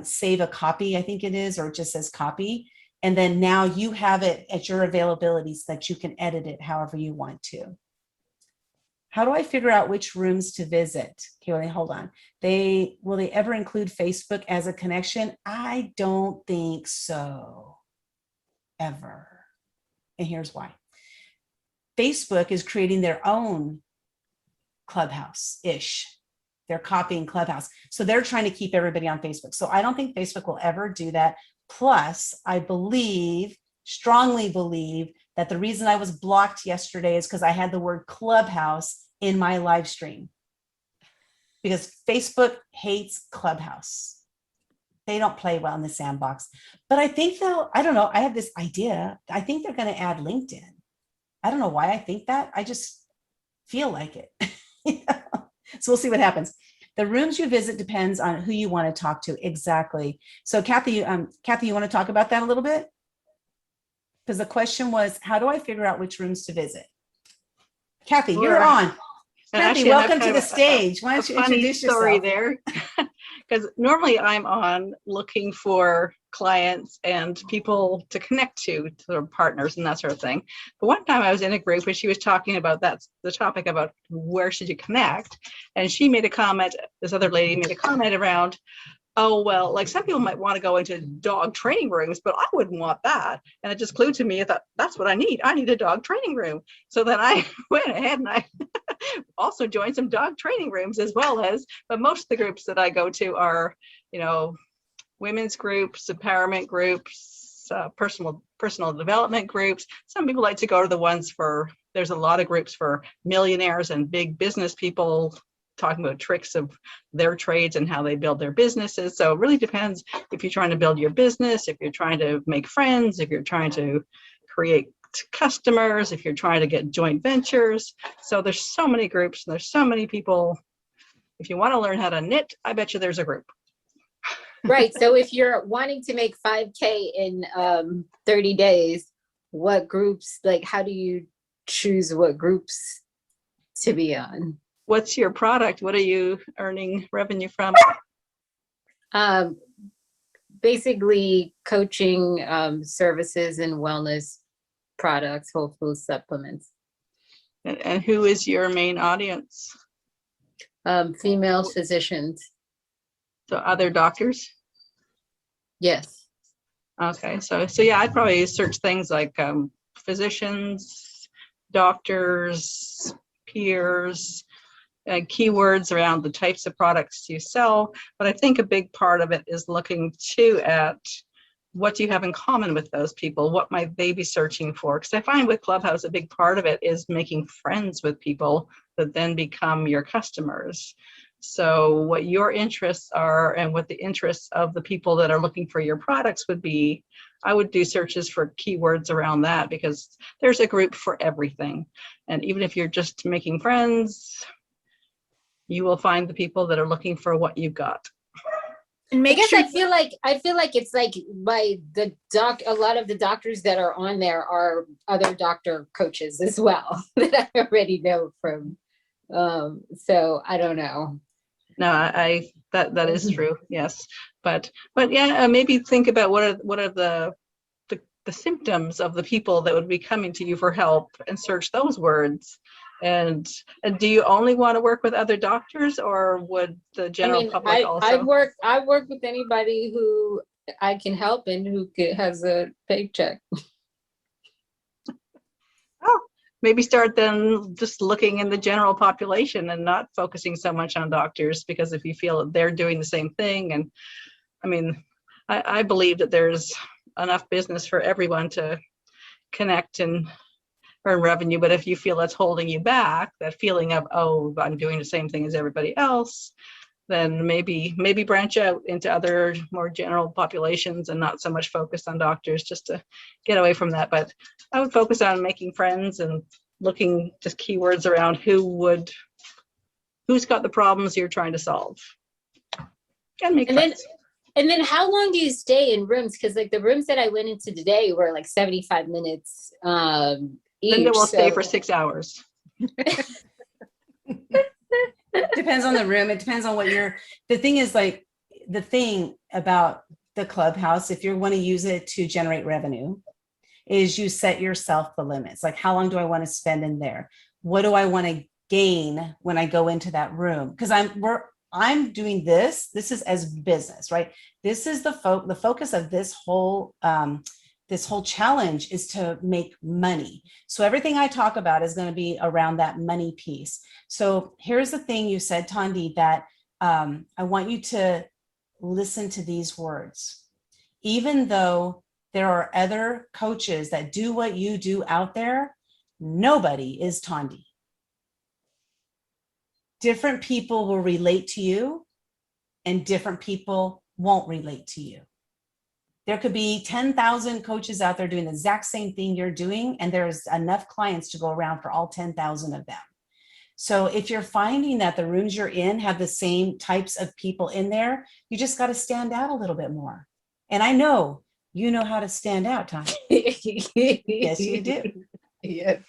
Save a Copy, I think it is, or it just says copy. And then now you have it at your availability so that you can edit it however you want to. How do I figure out which rooms to visit? Okay, well, hold on. Will they ever include Facebook as a connection? I don't think so, ever. And here's why. Facebook is creating their own Clubhouse-ish. They're copying Clubhouse. So they're trying to keep everybody on Facebook. So I don't think Facebook will ever do that. Plus, I strongly believe that the reason I was blocked yesterday is because I had the word Clubhouse in my live stream, because Facebook hates Clubhouse. They don't play well in the sandbox. But I think I don't know, I have this idea. I think they're going to add LinkedIn. I don't know why I think that. I just feel like it. So we'll see what happens. The rooms you visit depends on who you want to talk to. Exactly. So Kathy, you want to talk about that a little bit? Because the question was, how do I figure out which rooms to visit? Kathy, you're on. Kathy, welcome to the stage. Why don't you introduce yourself? Funny story there, because normally I'm on looking for clients and people to connect to their partners and that sort of thing. But one time I was in a group where she was talking about the topic about where should you connect, and she made a comment. This other lady made a comment around, oh, well, like some people might want to go into dog training rooms, but I wouldn't want that. And it just clued to me, I thought, that's what I need. I need a dog training room. So then I went ahead and I also joined some dog training rooms as well as, but most of the groups that I go to are, you know, women's groups, empowerment groups, personal development groups. Some people like to go to the ones there's a lot of groups for millionaires and big business people, talking about tricks of their trades and how they build their businesses. So it really depends if you're trying to build your business, if you're trying to make friends, if you're trying to create customers, if you're trying to get joint ventures. So there's so many groups and there's so many people. If you want to learn how to knit, I bet you there's a group. Right. So if you're wanting to make 5K in 30 days, what groups, like, how do you choose what groups to be on? What's your product? What are you earning revenue from? Basically coaching services and wellness products, whole food supplements. And who is your main audience? Female physicians. So other doctors? Yes. Okay, so yeah, I'd probably search things like physicians, doctors, peers, keywords around the types of products you sell. But I think a big part of it is looking too at what do you have in common with those people? What might they be searching for? Because I find with Clubhouse, a big part of it is making friends with people that then become your customers. So what your interests are and what the interests of the people that are looking for your products would be, I would do searches for keywords around that, because there's a group for everything. And even if you're just making friends, you will find the people that are looking for what you've got. And I guess I feel like it's like by a lot of the doctors that are on there are other doctor coaches as well that I already know from. So I don't know. No, that is true. Yes, but yeah, maybe think about what are the symptoms of the people that would be coming to you for help, and search those words. And do you only want to work with other doctors, or would the general public also? I work with anybody who I can help and who has a paycheck. Oh, maybe start then just looking in the general population and not focusing so much on doctors, because if you feel that they're doing the same thing, and I mean, I believe that there's enough business for everyone to connect and earn revenue. But if you feel that's holding you back, that feeling of, oh, I'm doing the same thing as everybody else, then maybe branch out into other more general populations and not so much focused on doctors, just to get away from that. But I would focus on making friends and looking just keywords around who's got the problems you're trying to solve. And make friends. And then how long do you stay in rooms? Because like the rooms that I went into today were like 75 minutes each. Linda will stay for 6 hours. Depends on the room. It depends on what the thing is, like the thing about the Clubhouse, if you want to use it to generate revenue, is you set yourself the limits. Like, how long do I want to spend in there? What do I want to gain when I go into that room? Because I'm doing this is as business, right? This is the focus of this whole challenge is to make money. So everything I talk about is going to be around that money piece. So here's the thing you said, Tandi, that I want you to listen to these words. Even though there are other coaches that do what you do out there, nobody is Tandi. Different people will relate to you and different people won't relate to you. There could be 10,000 coaches out there doing the exact same thing you're doing, and there's enough clients to go around for all 10,000 of them. So if you're finding that the rooms you're in have the same types of people in there, you just got to stand out a little bit more. And I know you know how to stand out, Tandi. Yes, you do. Yes.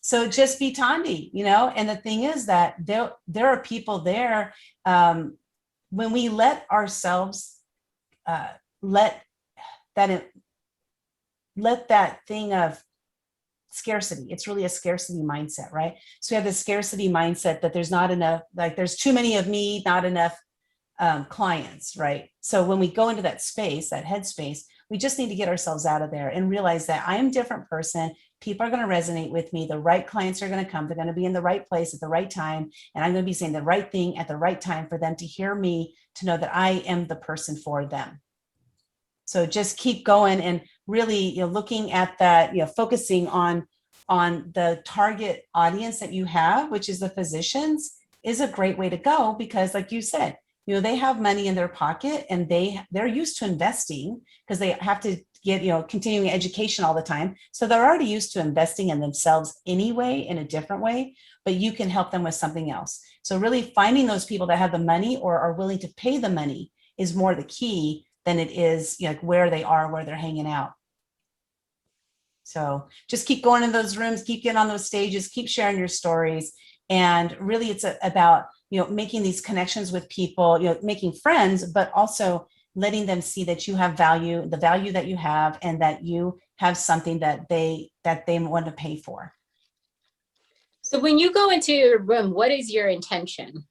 So just be Tandi, and the thing is that there are people there. When we let ourselves let that thing of scarcity, it's really a scarcity mindset, right? So we have this scarcity mindset that there's not enough, like there's too many of me, not enough clients, right? So when we go into that space, that headspace, we just need to get ourselves out of there and realize that I am a different person. People are going to resonate with me. The right clients are going to come. They're going to be in the right place at the right time. And I'm going to be saying the right thing at the right time for them to hear me, to know that I am the person for them. So just keep going and really, looking at that, focusing on the target audience that you have, which is the physicians, is a great way to go, because like you said, they have money in their pocket and they're used to investing because they have to get, continuing education all the time. So they're already used to investing in themselves anyway, in a different way, but you can help them with something else. So really finding those people that have the money or are willing to pay the money is more the key than it is, where they are, where they're hanging out. So just keep going in those rooms, keep getting on those stages, keep sharing your stories. And really it's about, making these connections with people, making friends, but also letting them see that you have value, the value that you have, and that you have something that they want to pay for. So when you go into your room, what is your intention?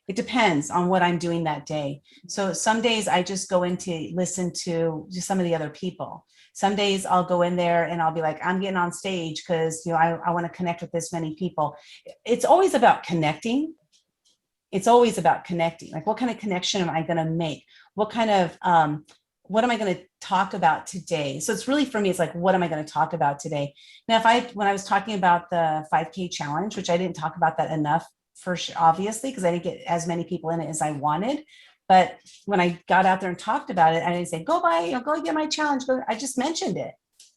It depends on what I'm doing that day. So some days I just go in to listen to just some of the other people. Some days I'll go in there and I'll be like, I'm getting on stage because, you know, I want to connect with this many people. It's always about connecting. It's always about connecting. Like, what kind of connection am I going to make? What kind of, what am I going to talk about today? So it's really, for me, it's like, what am I going to talk about today? Now, when I was talking about the 5K challenge, which I didn't talk about that enough, for sure, obviously, because I didn't get as many people in it as I wanted. But when I got out there and talked about it, I didn't say, go buy, you know, go get my challenge. I just mentioned it.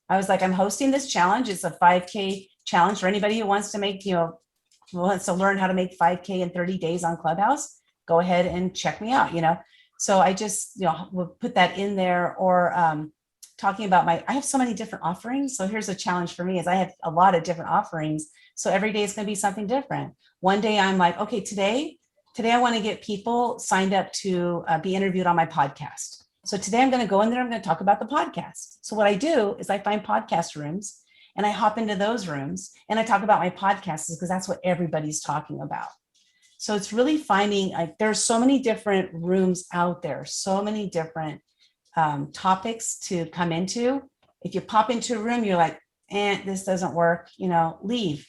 I was like, I'm hosting this challenge. It's a 5K challenge for anybody who wants to make, you know, who wants to learn how to make 5K in 30 days on Clubhouse. Go ahead and check me out, you know. So I just, you know, will put that in there, or talking about I have so many different offerings. So here's a challenge for me, is I have a lot of different offerings. So every day is going to be something different. One day I'm like, okay, today I want to get people signed up to be interviewed on my podcast. So today I'm going to go in there, I'm going to talk about the podcast. So what I do is I find podcast rooms and I hop into those rooms and I talk about my podcasts, because that's what everybody's talking about. So it's really finding, like, there's so many different rooms out there, so many different topics to come into. If you pop into a room, you're like, this doesn't work, you know, leave.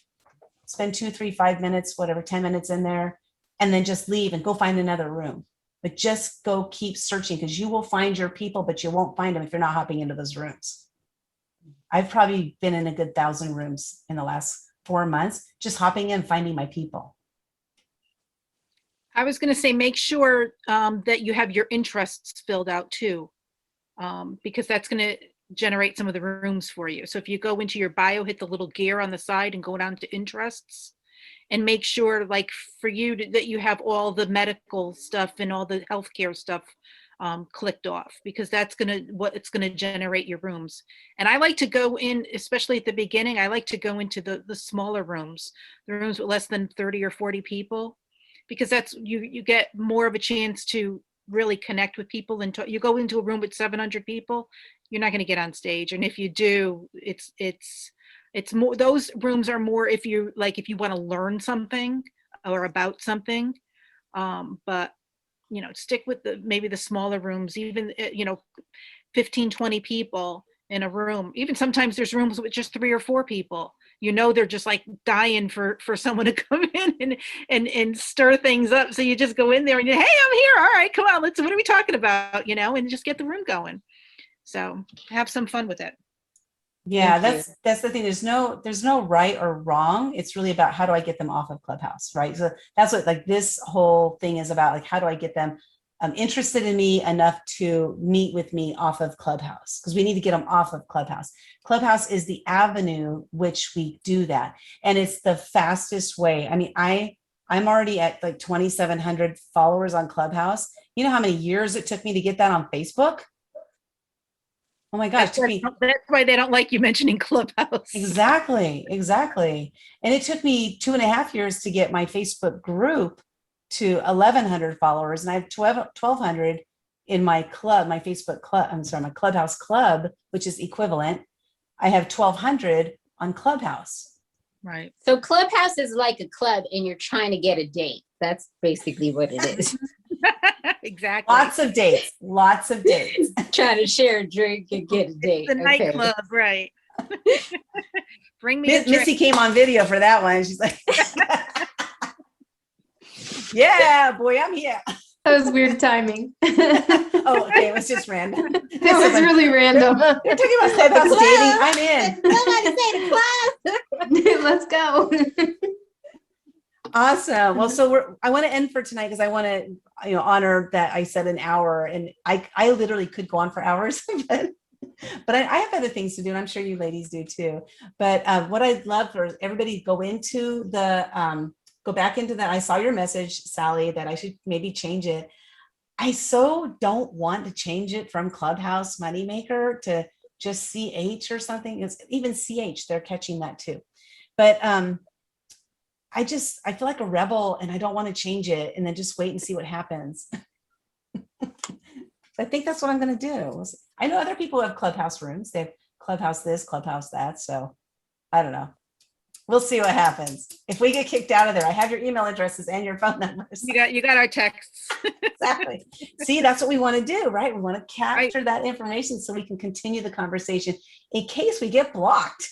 Spend 2, 3, 5 minutes, whatever, 10 minutes in there, and then just leave and go find another room. But just go keep searching, because you will find your people, but you won't find them if you're not hopping into those rooms. I've probably been in a good 1,000 rooms in the last 4 months, just hopping in, finding my people. I was going to say, make sure that you have your interests filled out too, because that's going to generate some of the rooms for you. So if you go into your bio, hit the little gear on the side and go down to interests, and make sure, like, for you that you have all the medical stuff and all the healthcare stuff clicked off, because that's it's gonna generate your rooms. And I like to go in, especially at the beginning, I like to go into the smaller rooms, the rooms with less than 30 or 40 people, because that's you get more of a chance to really connect with people. And you go into a room with 700 people, you're not going to get on stage. And if you do, it's more, those rooms are more if you want to learn something or about something. But you know, stick with maybe the smaller rooms, even, you know, 15, 20 people in a room. Even sometimes there's rooms with just 3 or 4 people. You know, they're just like dying for someone to come in and stir things up. So you just go in there and you, hey, I'm here. All right, come on, what are we talking about? You know, and just get the room going. So have some fun with it. Yeah, that's the thing. There's no right or wrong. It's really about, how do I get them off of Clubhouse, right? So that's what, like, this whole thing is about. Like, how do I get them interested in me enough to meet with me off of Clubhouse? Because we need to get them off of Clubhouse. Clubhouse is the avenue which we do that, and it's the fastest way. I mean, I'm already at like 2,700 followers on Clubhouse. You know how many years it took me to get that on Facebook? Oh my gosh. That's why they don't like you mentioning Clubhouse. Exactly. And it took me 2.5 years to get my Facebook group to 1,100 followers. And I have 1,200 in my club, my Facebook club. I'm sorry, my Clubhouse club, which is equivalent. I have 1,200 on Clubhouse. Right. So Clubhouse is like a club and you're trying to get a date. That's basically what it is. Exactly. Lots of dates. Trying to share a drink and get a date. The nightclub, right. Bring me Missy came on video for that one. She's like, yeah, boy, I'm here. That was weird timing. Oh, okay, it was just random. It was really random. You're talking about Clubhouse dating. I'm in. Somebody say the club. Let's go. Awesome. Well, so I want to end for tonight, because I want to, you know, honor that I said an hour, and I literally could go on for hours, but I have other things to do, and I'm sure you ladies do too. But what I'd love for everybody to go into go back into that. I saw your message, Sally, that I should maybe change it. I so don't want to change it from Clubhouse Moneymaker to just CH or something. It's even CH, they're catching that too. But I feel like a rebel, and I don't want to change it and then just wait and see what happens. I think that's what I'm going to do. I know other people have Clubhouse rooms. They have Clubhouse this, Clubhouse that. So I don't know. We'll see what happens. If we get kicked out of there, I have your email addresses and your phone numbers. You got our texts. Exactly. See, that's what we want to do, right? We want to capture that information so we can continue the conversation in case we get blocked.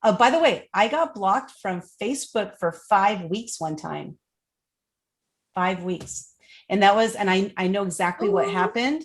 By the way, I got blocked from Facebook for 5 weeks one time. 5 weeks. And that was, and I know exactly what happened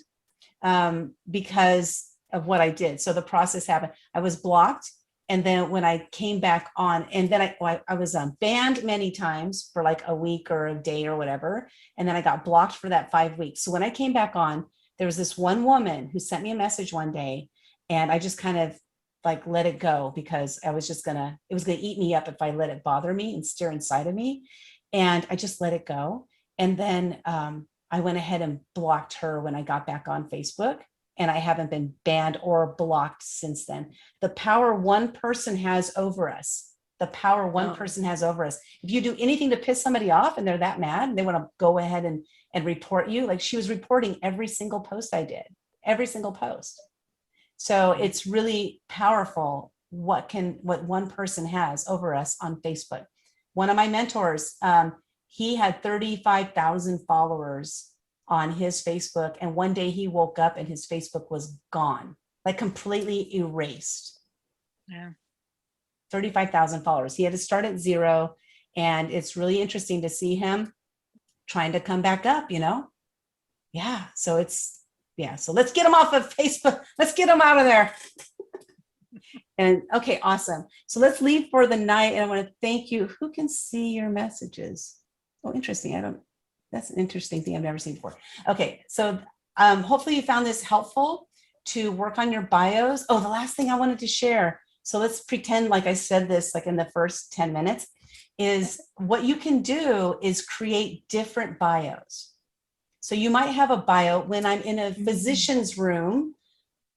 because of what I did. So the process happened. I was blocked. And then when I came back on, and then I was banned many times for like a week or a day or whatever. And then I got blocked for that 5 weeks. So when I came back on, there was this one woman who sent me a message one day, and I just kind of like let it go because I was just it was gonna eat me up if I let it bother me and stir inside of me. And I just let it go. And then I went ahead and blocked her when I got back on Facebook. And I haven't been banned or blocked since then. The power one person has over us, the power one person has over us. If you do anything to piss somebody off and they're that mad and they want to go ahead and report you, like she was reporting every single post I did, every single post. So it's really powerful what one person has over us on Facebook. One of my mentors, he had 35,000 followers on his Facebook. And one day he woke up and his Facebook was gone, like completely erased. Yeah. 35,000 followers. He had to start at 0. And it's really interesting to see him trying to come back up, you know? Yeah. So so let's get him off of Facebook. Let's get him out of there. And okay, awesome. So let's leave for the night. And I want to thank you. Who can see your messages? Oh, interesting. That's an interesting thing I've never seen before. Okay, so hopefully you found this helpful to work on your bios. Oh, the last thing I wanted to share. So let's pretend like I said this like in the first 10 minutes is what you can do is create different bios. So you might have a bio when I'm in a physician's room.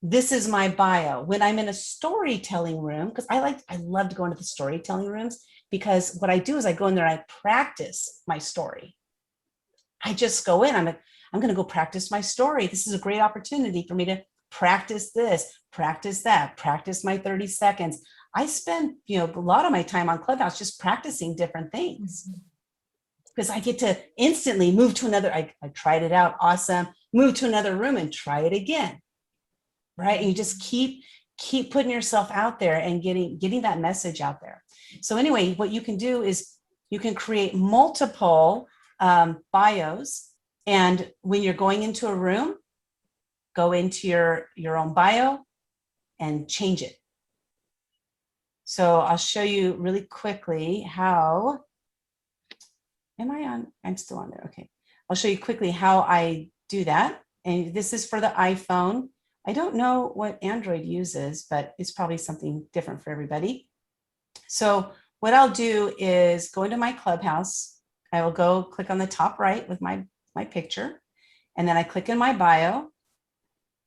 This is my bio. When I'm in a storytelling room, because I love to go into the storytelling rooms because what I do is I go in there and I practice my story. I just go in, I'm going to go practice my story. This is a great opportunity for me to practice this, practice that, practice my 30 seconds. I spend, a lot of my time on Clubhouse just practicing different things because I get to instantly move to another. I tried it out. Awesome. Move to another room and try it again. Right. And you just keep putting yourself out there and getting that message out there. So anyway, what you can do is you can create multiple bios. And when you're going into a room, go into your own bio and change it. So I'll show you really quickly how, I'm still on there. Okay. I'll show you quickly how I do that. And this is for the iPhone. I don't know what Android uses, but it's probably something different for everybody. So what I'll do is go into my Clubhouse. I will go click on the top right with my picture, and then I click in my bio,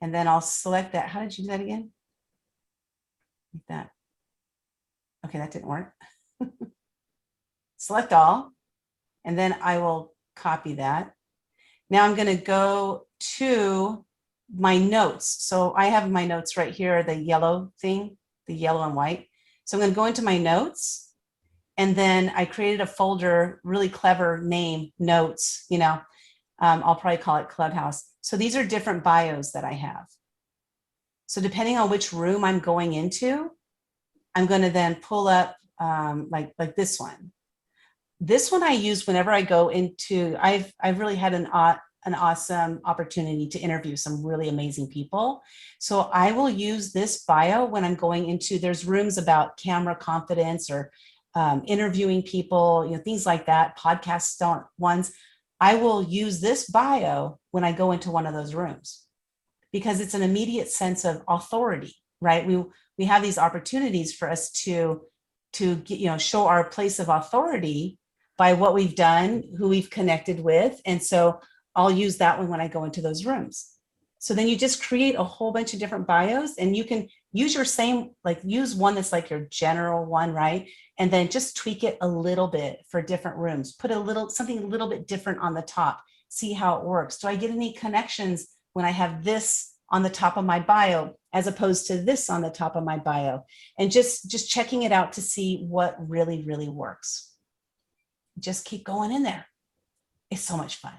and then I'll select that. How did you do that again? Like that. Okay, that didn't work. Select all, and then I will copy that. Now I'm going to go to my notes. So I have my notes right here, the yellow thing, the yellow and white. So I'm going to go into my notes. And then I created a folder, really clever name, notes, I'll probably call it Clubhouse. So these are different bios that I have. So depending on which room I'm going into, I'm going to then pull up like this one. This one I use whenever I go into, I've really had an awesome opportunity to interview some really amazing people. So I will use this bio when I'm going into, there's rooms about camera confidence or interviewing people, things like that, podcast ones. I will use this bio when I go into one of those rooms because it's an immediate sense of authority, right? We have these opportunities for us to show our place of authority by what we've done, who we've connected with. And so I'll use that one when I go into those rooms. So then you just create a whole bunch of different bios, and you can use your same, use one that's like your general one, right? And then just tweak it a little bit for different rooms. Put something a little bit different on the top. See how it works. Do I get any connections when I have this on the top of my bio, as opposed to this on the top of my bio, and just checking it out to see what really, really works. Just keep going in there. It's so much fun.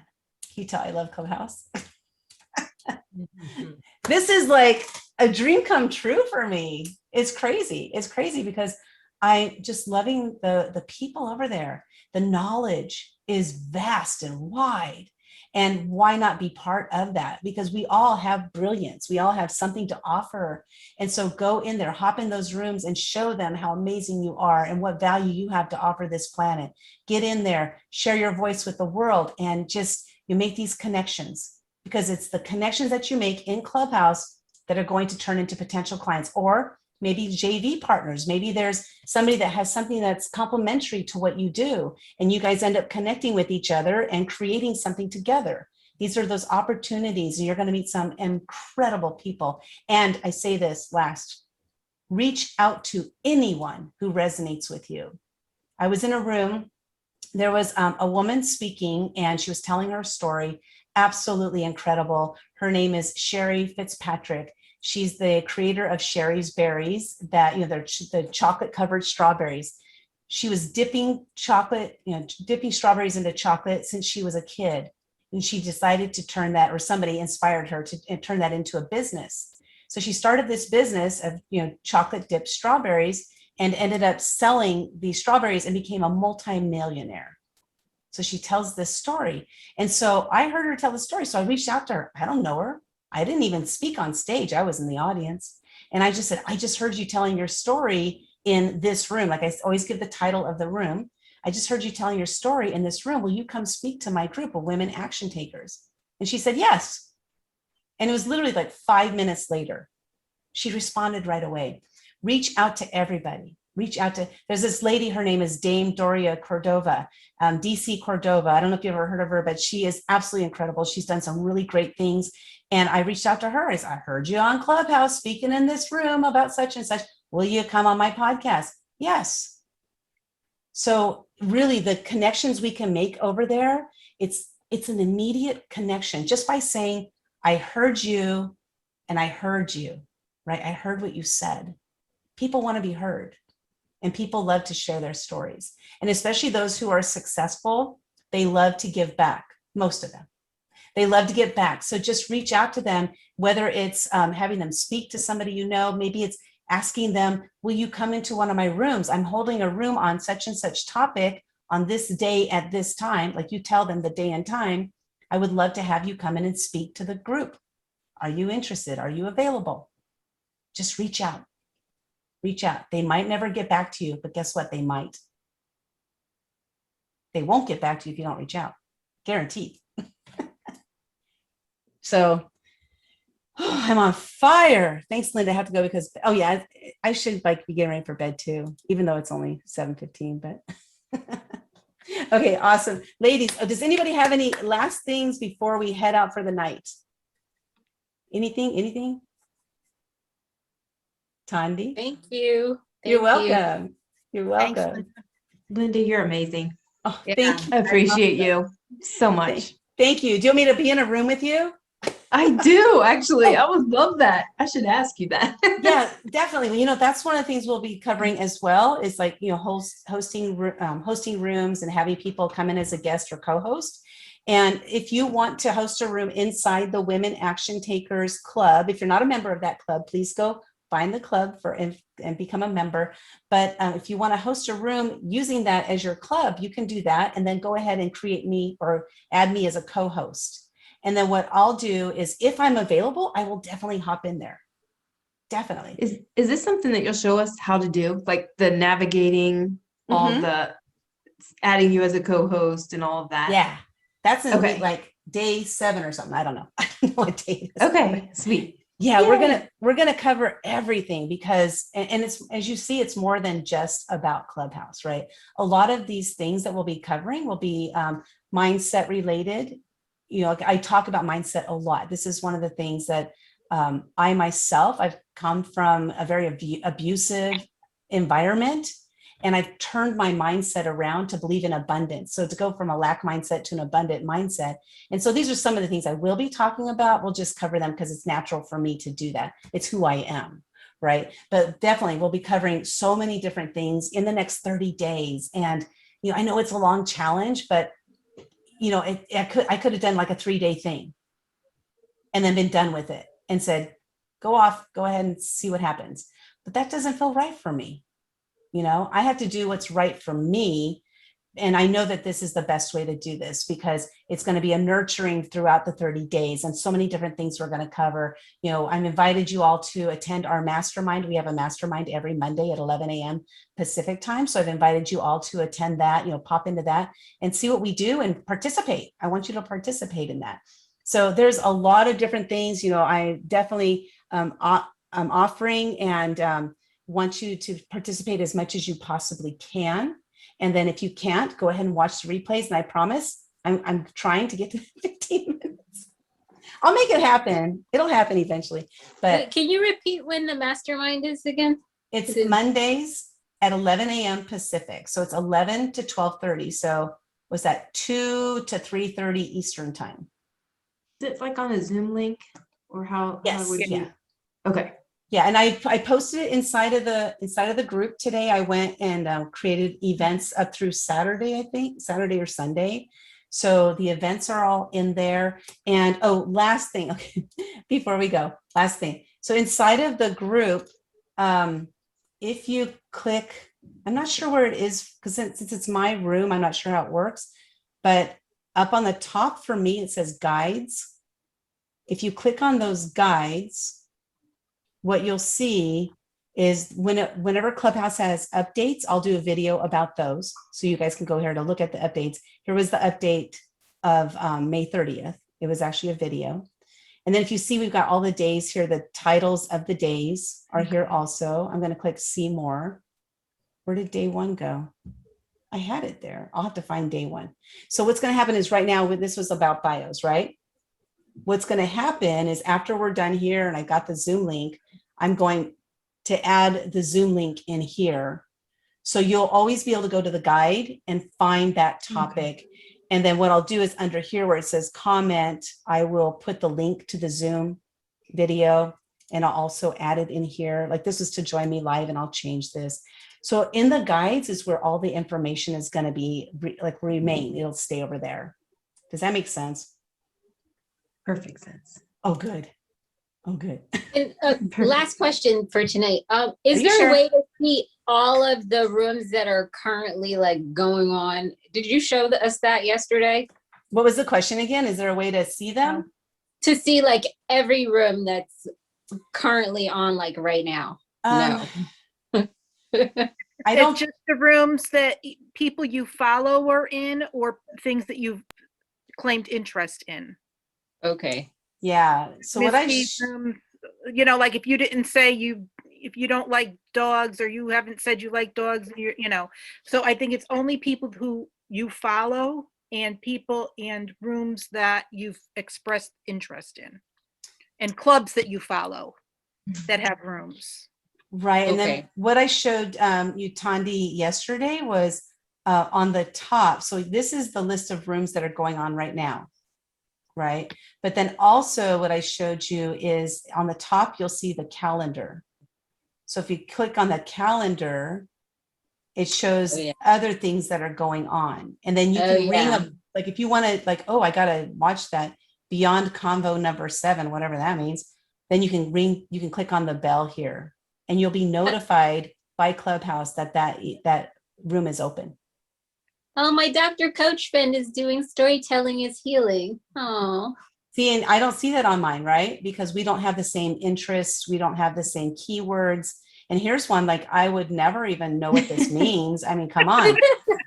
Can you tell I love Clubhouse? This is like a dream come true for me. It's crazy. It's crazy because I'm just loving the people over there. The knowledge is vast and wide. And why not be part of that? Because we all have brilliance. We all have something to offer. And so go in there, hop in those rooms and show them how amazing you are and what value you have to offer this planet. Get in there, share your voice with the world, and just you make these connections, because it's the connections that you make in Clubhouse that are going to turn into potential clients, or maybe JV partners. Maybe there's somebody that has something that's complementary to what you do, and you guys end up connecting with each other and creating something together. These are those opportunities, and you're going to meet some incredible people. And I say this last, reach out to anyone who resonates with you. I was in a room, there was a woman speaking, and she was telling her story. Absolutely incredible. Her name is Sherry Fitzpatrick. She's the creator of Sherry's Berries, that, they're the chocolate covered strawberries. She was dipping strawberries into chocolate since she was a kid. And she decided to turn that, or somebody inspired her to turn that into a business. So she started this business of, chocolate dipped strawberries, and ended up selling these strawberries and became a multi-millionaire. So she tells this story. And so I heard her tell the story. So I reached out to her. I don't know her. I didn't even speak on stage. I was in the audience. And I just said, I just heard you telling your story in this room. Like I always give the title of the room. I just heard you telling your story in this room. Will you come speak to my group of women action takers? And she said, yes. And it was literally like 5 minutes later. She responded right away. Reach out to everybody. Reach out to, there's this lady, her name is Dame Doria Cordova, DC Cordova. I don't know if you've ever heard of her, but she is absolutely incredible. She's done some really great things. And I reached out to her. I said, I heard you on Clubhouse speaking in this room about such and such. Will you come on my podcast? Yes. So really the connections we can make over there, it's an immediate connection just by saying, I heard you and I heard you, right? I heard what you said. People want to be heard, and people love to share their stories. And especially those who are successful, they love to give back, most of them. They love to give back. So just reach out to them, whether it's having them speak to somebody you know, maybe it's asking them, will you come into one of my rooms? I'm holding a room on such and such topic on this day at this time. Like you tell them the day and time. I would love to have you come in and speak to the group. Are you interested? Are you available? Just reach out. Reach out. They might never get back to you, but guess what? They might. They won't get back to you if you don't reach out. Guaranteed. So I'm on fire. Thanks, Linda. I have to go because, oh yeah, I should be getting ready for bed too, even though it's only 7:15, but okay, awesome. Ladies, does anybody have any last things before we head out for the night? Anything? Tandi? Thank you. You're welcome. You're welcome. Thanks, Linda, you're amazing. Oh, Yeah. thank you. I appreciate you so much. Thank you. Do you want me to be in a room with you? I do, actually. I would love that. I should ask you that. Yeah, definitely. That's one of the things we'll be covering as well, is like, hosting rooms and having people come in as a guest or co-host. And if you want to host a room inside the Women Action Takers Club, if you're not a member of that club, please go find the club and become a member. But if you want to host a room using that as your club, you can do that. And then go ahead and create me or add me as a co-host. And then what I'll do is, if I'm available, I will definitely hop in there. Definitely. Is this something that you'll show us how to do? Like the navigating, all the adding you as a co-host and all of that? Yeah. That's in Okay. like day 7 or something. I don't know. I don't know what day it is. Okay, sweet. Yeah, Yay. we're gonna cover everything because, and it's, as you see, it's more than just about Clubhouse, right? A lot of these things that we'll be covering will be mindset related. I talk about mindset a lot. This is one of the things that I've come from a very abusive environment. And I've turned my mindset around to believe in abundance. So to go from a lack mindset to an abundant mindset. And so these are some of the things I will be talking about. We'll just cover them because it's natural for me to do that. It's who I am, right? But definitely we'll be covering so many different things in the next 30 days. And, I know it's a long challenge, but I could have done like a 3-day thing and then been done with it and said, go ahead and see what happens. But that doesn't feel right for me. I have to do what's right for me. And I know that this is the best way to do this because it's going to be a nurturing throughout the 30 days and so many different things we're going to cover. I've invited you all to attend our mastermind. We have a mastermind every Monday at 11 a.m. Pacific time. So I've invited you all to attend that, pop into that and see what we do and participate. I want you to participate in that. So there's a lot of different things, I definitely I'm offering and want you to participate as much as you possibly can. And then if you can't, go ahead and watch the replays. And I promise I'm trying to get to 15 minutes. I'll make it happen. It'll happen eventually. But wait, can you repeat when the mastermind is again? It's Mondays at 11 a.m. Pacific. So it's 11 to 12:30. So was that 2 to 3:30 Eastern time? Is it like on a Zoom link or how? Yes. How would you? Yeah. Okay. Yeah, and I posted it inside of the group today. I went and created events up through Saturday, I think Saturday or Sunday. So the events are all in there. And last thing, okay, before we go, last thing. So inside of the group, if you click, I'm not sure where it is because since it's my room, I'm not sure how it works. But up on the top for me, it says guides. If you click on those guides, what you'll see is whenever Clubhouse has updates, I'll do a video about those. So you guys can go here to look at the updates. Here was the update of May 30th. It was actually a video. And then if you see, we've got all the days here, the titles of the days are here also. I'm going to click see more. Where did day 1 go? I had it there. I'll have to find day 1. So what's going to happen is right now, this was about bios, right? What's going to happen is after we're done here and I got the Zoom link, I'm going to add the Zoom link in here. So you'll always be able to go to the guide and find that topic. Okay. And then what I'll do is under here where it says comment, I will put the link to the Zoom video and I'll also add it in here. Like this is to join me live and I'll change this. So in the guides is where all the information is going to be remain. It'll stay over there. Does that make sense? Perfect sense. Oh, good. Oh, good. And last question for tonight. Is there sure? a way to see all of the rooms that are currently going on? Did you show us that yesterday? What was the question again? Is there a way to see them? To see every room that's currently on right now? No. I don't. It's just the rooms that people you follow are in or things that you've claimed interest in. Okay. Yeah. So what I if you didn't say if you don't like dogs or you haven't said you like dogs, so I think it's only people who you follow and people and rooms that you've expressed interest in and clubs that you follow that have rooms. Right. And then what I showed you, Tandi, yesterday was on the top. So this is the list of rooms that are going on right now. Right. But then also what I showed you is on the top, you'll see the calendar. So if you click on the calendar, it shows other things that are going on. And then you can ring if you want to I got to watch that Beyond Convo number 7, whatever that means, then you can click on the bell here and you'll be notified by Clubhouse that room is open. Oh, my Dr. Coach friend is doing Storytelling is Healing. Oh. See, and I don't see that on mine, right? Because we don't have the same interests. We don't have the same keywords. And here's one, I would never even know what this means. I mean, come on.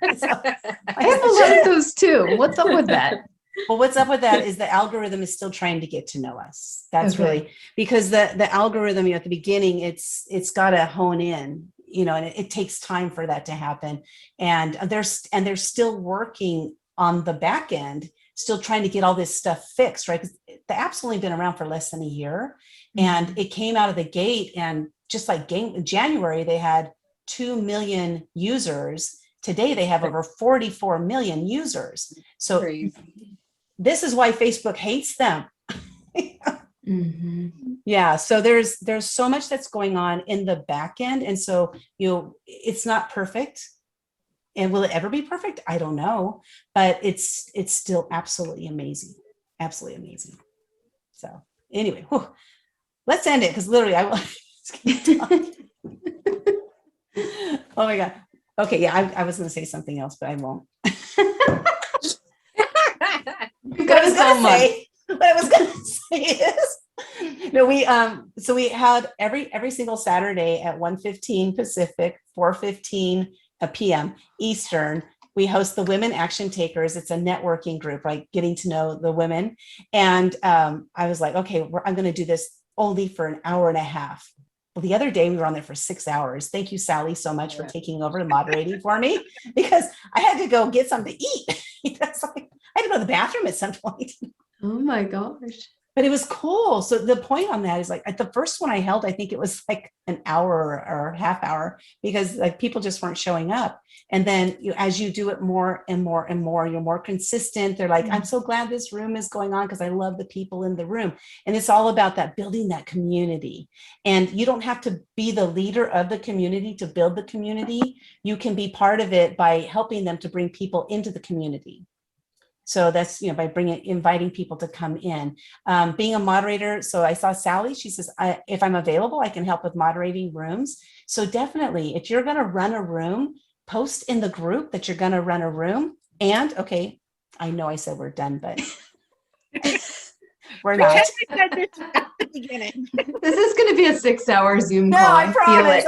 I have a lot of those too. What's up with that? Well, what's up with that is the algorithm is still trying to get to know us. That's really because the algorithm, at the beginning, it's got to hone in. And it takes time for that to happen. And they're still working on the back end, still trying to get all this stuff fixed, right? Because the app's only been around for less than a year. Mm-hmm. And it came out of the gate and just like January, they had 2 million users. Today, they have over 44 million users. So this is why Facebook hates them. Yeah, so there's so much that's going on in the back end. And so, it's not perfect. And will it ever be perfect? I don't know, but it's still absolutely amazing. Absolutely amazing. So anyway, let's end it, because literally I will. Oh my God. Okay, yeah, I was going to say something else, but I won't. What I was going to say is, no, so we had every single Saturday at 1:15 Pacific, 4:15 p.m. Eastern, we host the Women Action Takers. It's a networking group, right? Getting to know the women. And I was like, okay, I'm going to do this only for an hour and a half. Well, the other day we were on there for 6 hours. Thank you, Sally, so much for taking over and moderating for me, because I had to go get something to eat. That's like, I had to go to the bathroom at some point. Oh my gosh. But it was cool. So the point on that is, like, at the first one I held, I think it was like an hour or half hour, because like people just weren't showing up. And then as you do it more and more and more, you're more consistent. They're like, I'm so glad this room is going on because I love the people in the room. And it's all about that, building that community. And you don't have to be the leader of the community to build the community. You can be part of it by helping them to bring people into the community. So that's, by inviting people to come in, being a moderator. So I saw Sally, she says, if I'm available, I can help with moderating rooms. So definitely, if you're going to run a room, post in the group that you're going to run a room. And okay, I know I said we're done, but we're not. At the beginning. This is going to be a 6-hour Zoom No, call. I promise.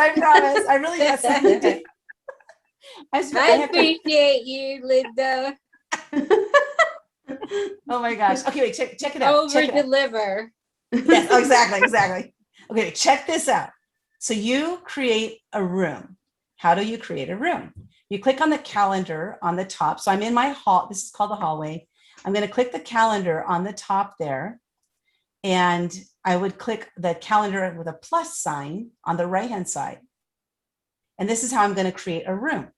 I really got something to do. I appreciate you, Linda. Oh my gosh. Okay, wait, check it out. Over deliver. Yes, exactly. Okay, check this out. So you create a room. How do you create a room? You click on the calendar on the top. So I'm in my hall. This is called the hallway. I'm going to click the calendar on the top there. And I would click the calendar with a plus sign on the right-hand side. And this is how I'm going to create a room.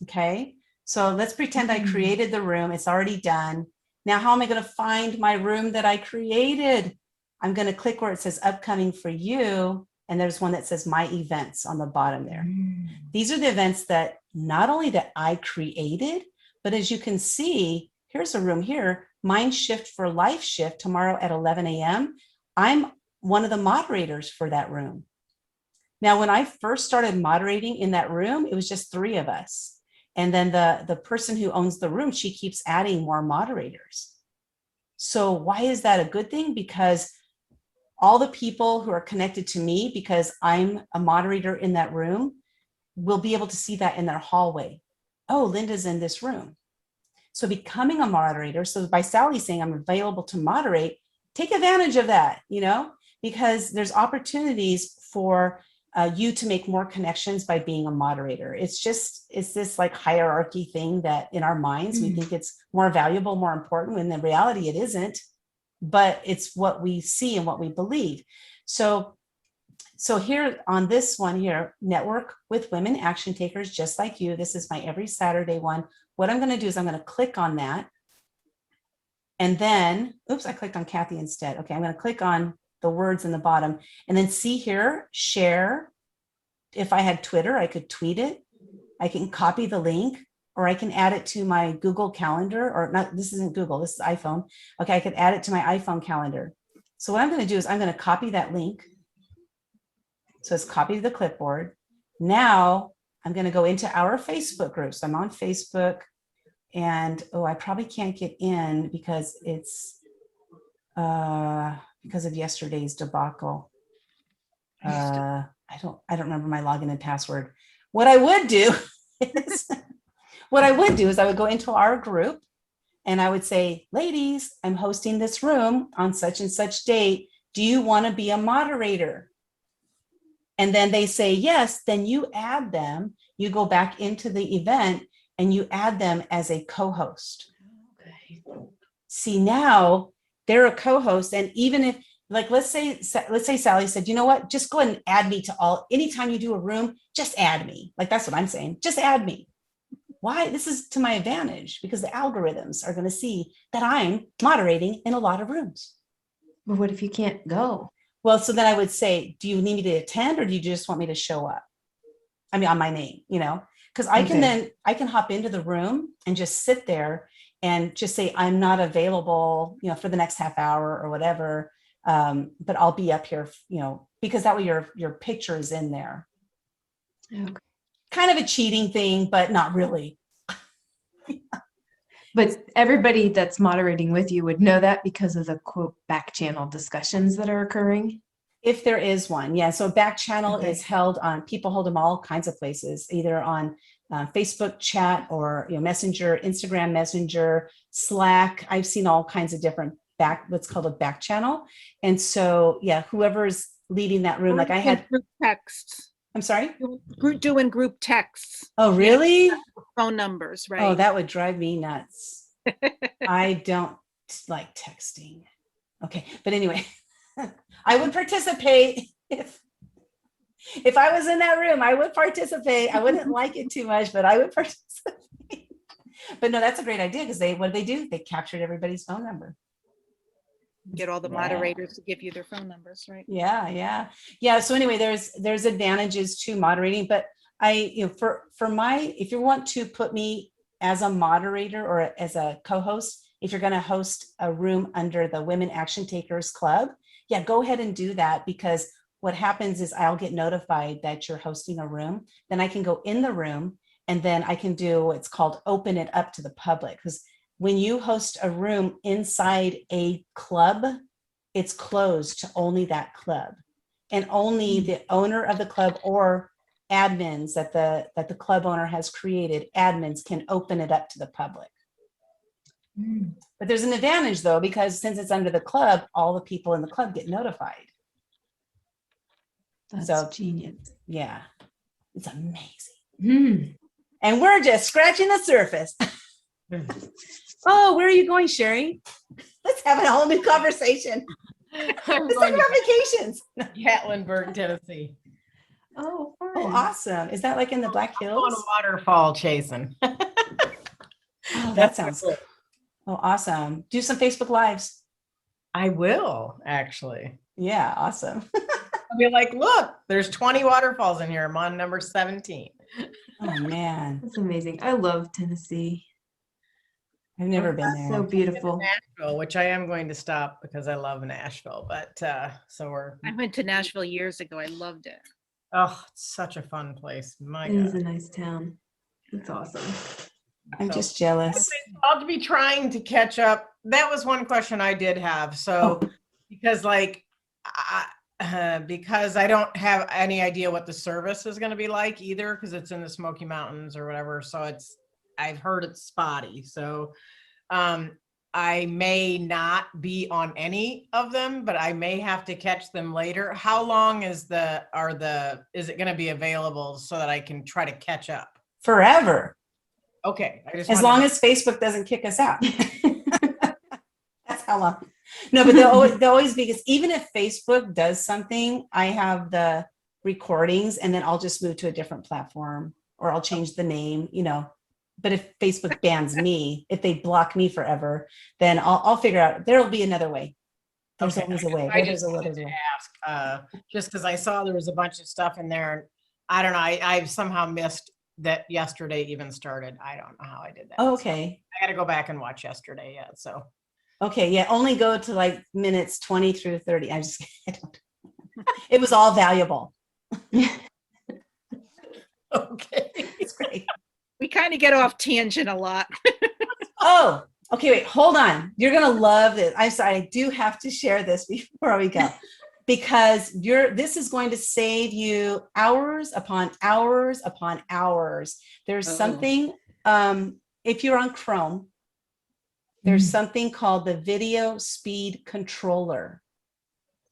Okay. So let's pretend I created the room. It's already done. Now, how am I going to find my room that I created? I'm going to click where it says upcoming for you. And there's one that says my events on the bottom there. These are the events that not only that I created, but as you can see, here's a room here, Mind Shift for Life Shift tomorrow at 11 a.m. I'm one of the moderators for that room. Now, when I first started moderating in that room, it was just 3 of us. And then the person who owns the room, she keeps adding more moderators. So why is that a good thing? Because all the people who are connected to me, because I'm a moderator in that room, will be able to see that in their hallway. Oh, Linda's in this room. So becoming a moderator, so by Sally saying I'm available to moderate, take advantage of that, because there's opportunities for you to make more connections by being a moderator. It's this like hierarchy thing that in our minds, we think it's more valuable, more important, when in reality it isn't, but it's what we see and what we believe. So here on this one here, network with women action takers, just like you. This is my every Saturday one. What I'm going to do is I'm going to click on that. And then, oops, I clicked on Kathy instead. Okay, I'm going to click on the words in the bottom, and then see here, share. If I had Twitter, I could tweet it. I can copy the link, or I can add it to my Google Calendar, or not, this isn't Google, this is iPhone. Okay, I could add it to my iPhone calendar. So what I'm going to do is I'm going to copy that link. So it's copied to the clipboard. Now I'm going to go into our Facebook group. So I'm on Facebook, and I probably can't get in because it's because of yesterday's debacle. I don't remember my login and password. What I would do is I would go into our group and I would say, ladies, I'm hosting this room on such and such date. Do you want to be a moderator? And then they say yes, then you add them, you go back into the event and you add them as a co-host. Okay. See, now they're a co-host, and even Like, let's say Sally said, you know what, just go ahead and add me to anytime you do a room, just add me. Like, that's what I'm saying. Just add me. Why? This is to my advantage because the algorithms are going to see that I'm moderating in a lot of rooms. But what if you can't go? Well, so then I would say, do you need me to attend or do you just want me to show up? I mean, on my name, because I can hop into the room and just sit there and just say, I'm not available, for the next half hour or whatever. But I'll be up here, because that way your picture is in there. Okay. Kind of a cheating thing, but not really. But everybody that's moderating with you would know that because of the quote back channel discussions that are occurring. If there is one, yeah. So back channel Okay. is held on, people hold them all kinds of places, either on Facebook chat or Messenger, Instagram Messenger, Slack. I've seen all kinds of different what's called a back channel. And so, yeah, whoever's leading that room, like I had group texts. I'm sorry? Doing group texts. Oh, really? Phone numbers, right? Oh, that would drive me nuts. I don't like texting. Okay, but anyway, I would participate if I was in that room. I would participate. I wouldn't like it too much, but I would participate. But no, that's a great idea because what do? They captured everybody's phone number. Get all the moderators to give you their phone numbers, right? Yeah. So anyway, there's advantages to moderating, but if you want to put me as a moderator or as a co-host, if you're going to host a room under the Women Action Takers Club, yeah, go ahead and do that, because what happens is I'll get notified that you're hosting a room. Then I can go in the room and then I can do what's called open it up to the public. Because when you host a room inside a club, it's closed to only that club, and only the owner of the club or admins that the club owner has created, admins can open it up to the public. But there's an advantage though, because since it's under the club, all the people in the club get notified. That's genius. Yeah, it's amazing. And we're just scratching the surface. Oh, where are you going, Sherry? Let's have a whole new conversation. Let's talk about vacations. Gatlinburg, Tennessee. Oh, fun. Oh, awesome. Is that like in the Black Hills? On a waterfall chasing. Oh, that sounds cool. Oh, awesome. Do some Facebook Lives. I will, actually. Yeah, awesome. I'll be like, look, there's 20 waterfalls in here. I'm on number 17. Oh, man. That's amazing. I love Tennessee. I've never been there. So beautiful. Nashville, which I am going to stop because I love Nashville. But I went to Nashville years ago. I loved it. Oh, it's such a fun place. My It God. is a nice town. It's awesome. I'm just jealous. I'll be trying to catch up. That was one question I did have. So, because because I don't have any idea what the service is going to be like either, because it's in the Smoky Mountains or whatever. So I've heard it's spotty. So I may not be on any of them, but I may have to catch them later. How long is it going to be available so that I can try to catch up? Forever. Okay. As long as Facebook doesn't kick us out. That's how long. No, but they'll always be, because even if Facebook does something, I have the recordings and then I'll just move to a different platform or I'll change the name, But if Facebook bans me, if they block me forever, then I'll figure out, there'll be another way. There's always a way. I just wanted to ask, just because I saw there was a bunch of stuff in there. And I don't know, I somehow missed that yesterday even started. I don't know how I did that. Oh, okay. So I got to go back and watch yesterday yet. So. Okay. Yeah. Only go to like minutes 20 through 30. I don't. It was all valuable. Okay. It's great. We kind of get off tangent a lot. Oh, okay. Wait, hold on. You're going to love this. I'm sorry. I do have to share this before we go, because this is going to save you hours upon hours upon hours. There's something, if you're on Chrome, there's something called the Video Speed Controller.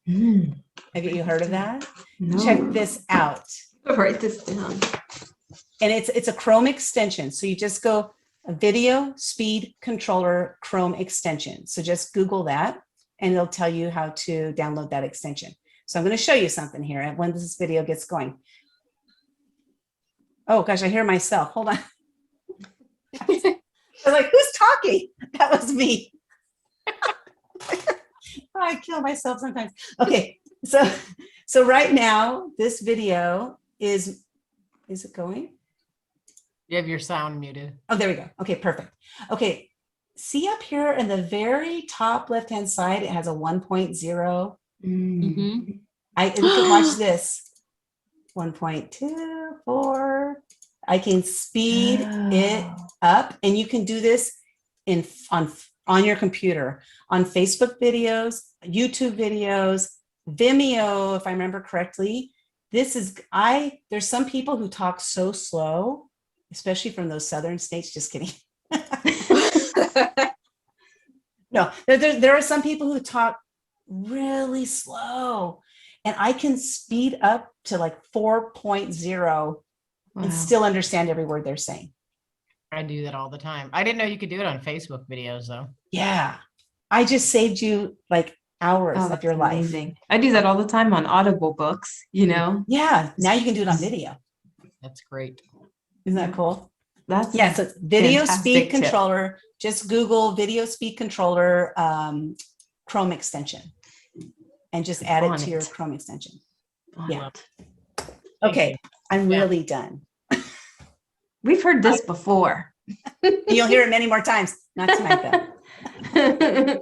Have you heard of that? No. Check this out. I'll write this down. And it's a Chrome extension. So you just go Video Speed Controller Chrome extension. So just Google that. and it'll tell you how to download that extension. So I'm going to show you something here when this video gets going. Oh gosh, I hear myself. Hold on. I was like, who's talking? That was me. I kill myself sometimes. Okay, so right now this video is it going? You have your sound muted. Oh, there we go. Okay, perfect. Okay, see up here in the very top left-hand side, it has a 1.0. I can watch this. 1.24. I can speed it up, and you can do this on your computer, on Facebook videos, YouTube videos, Vimeo, if I remember correctly. There's some people who talk so slow, especially from those southern states. Just kidding. No, there are some people who talk really slow, and I can speed up to like 4.0 and still understand every word they're saying. I do that all the time. I didn't know you could do it on Facebook videos though. Yeah. I just saved you like hours of your life. Amazing. I do that all the time on Audible books, you know? Yeah. Now you can do it on video. That's great. Isn't that cool? That's yeah. So it's video speed tip. controller. Just Google video speed controller Chrome extension and just add it to your Chrome extension. Yeah. Okay. I'm really done. We've heard this before. You'll hear it many more times. Not tonight though.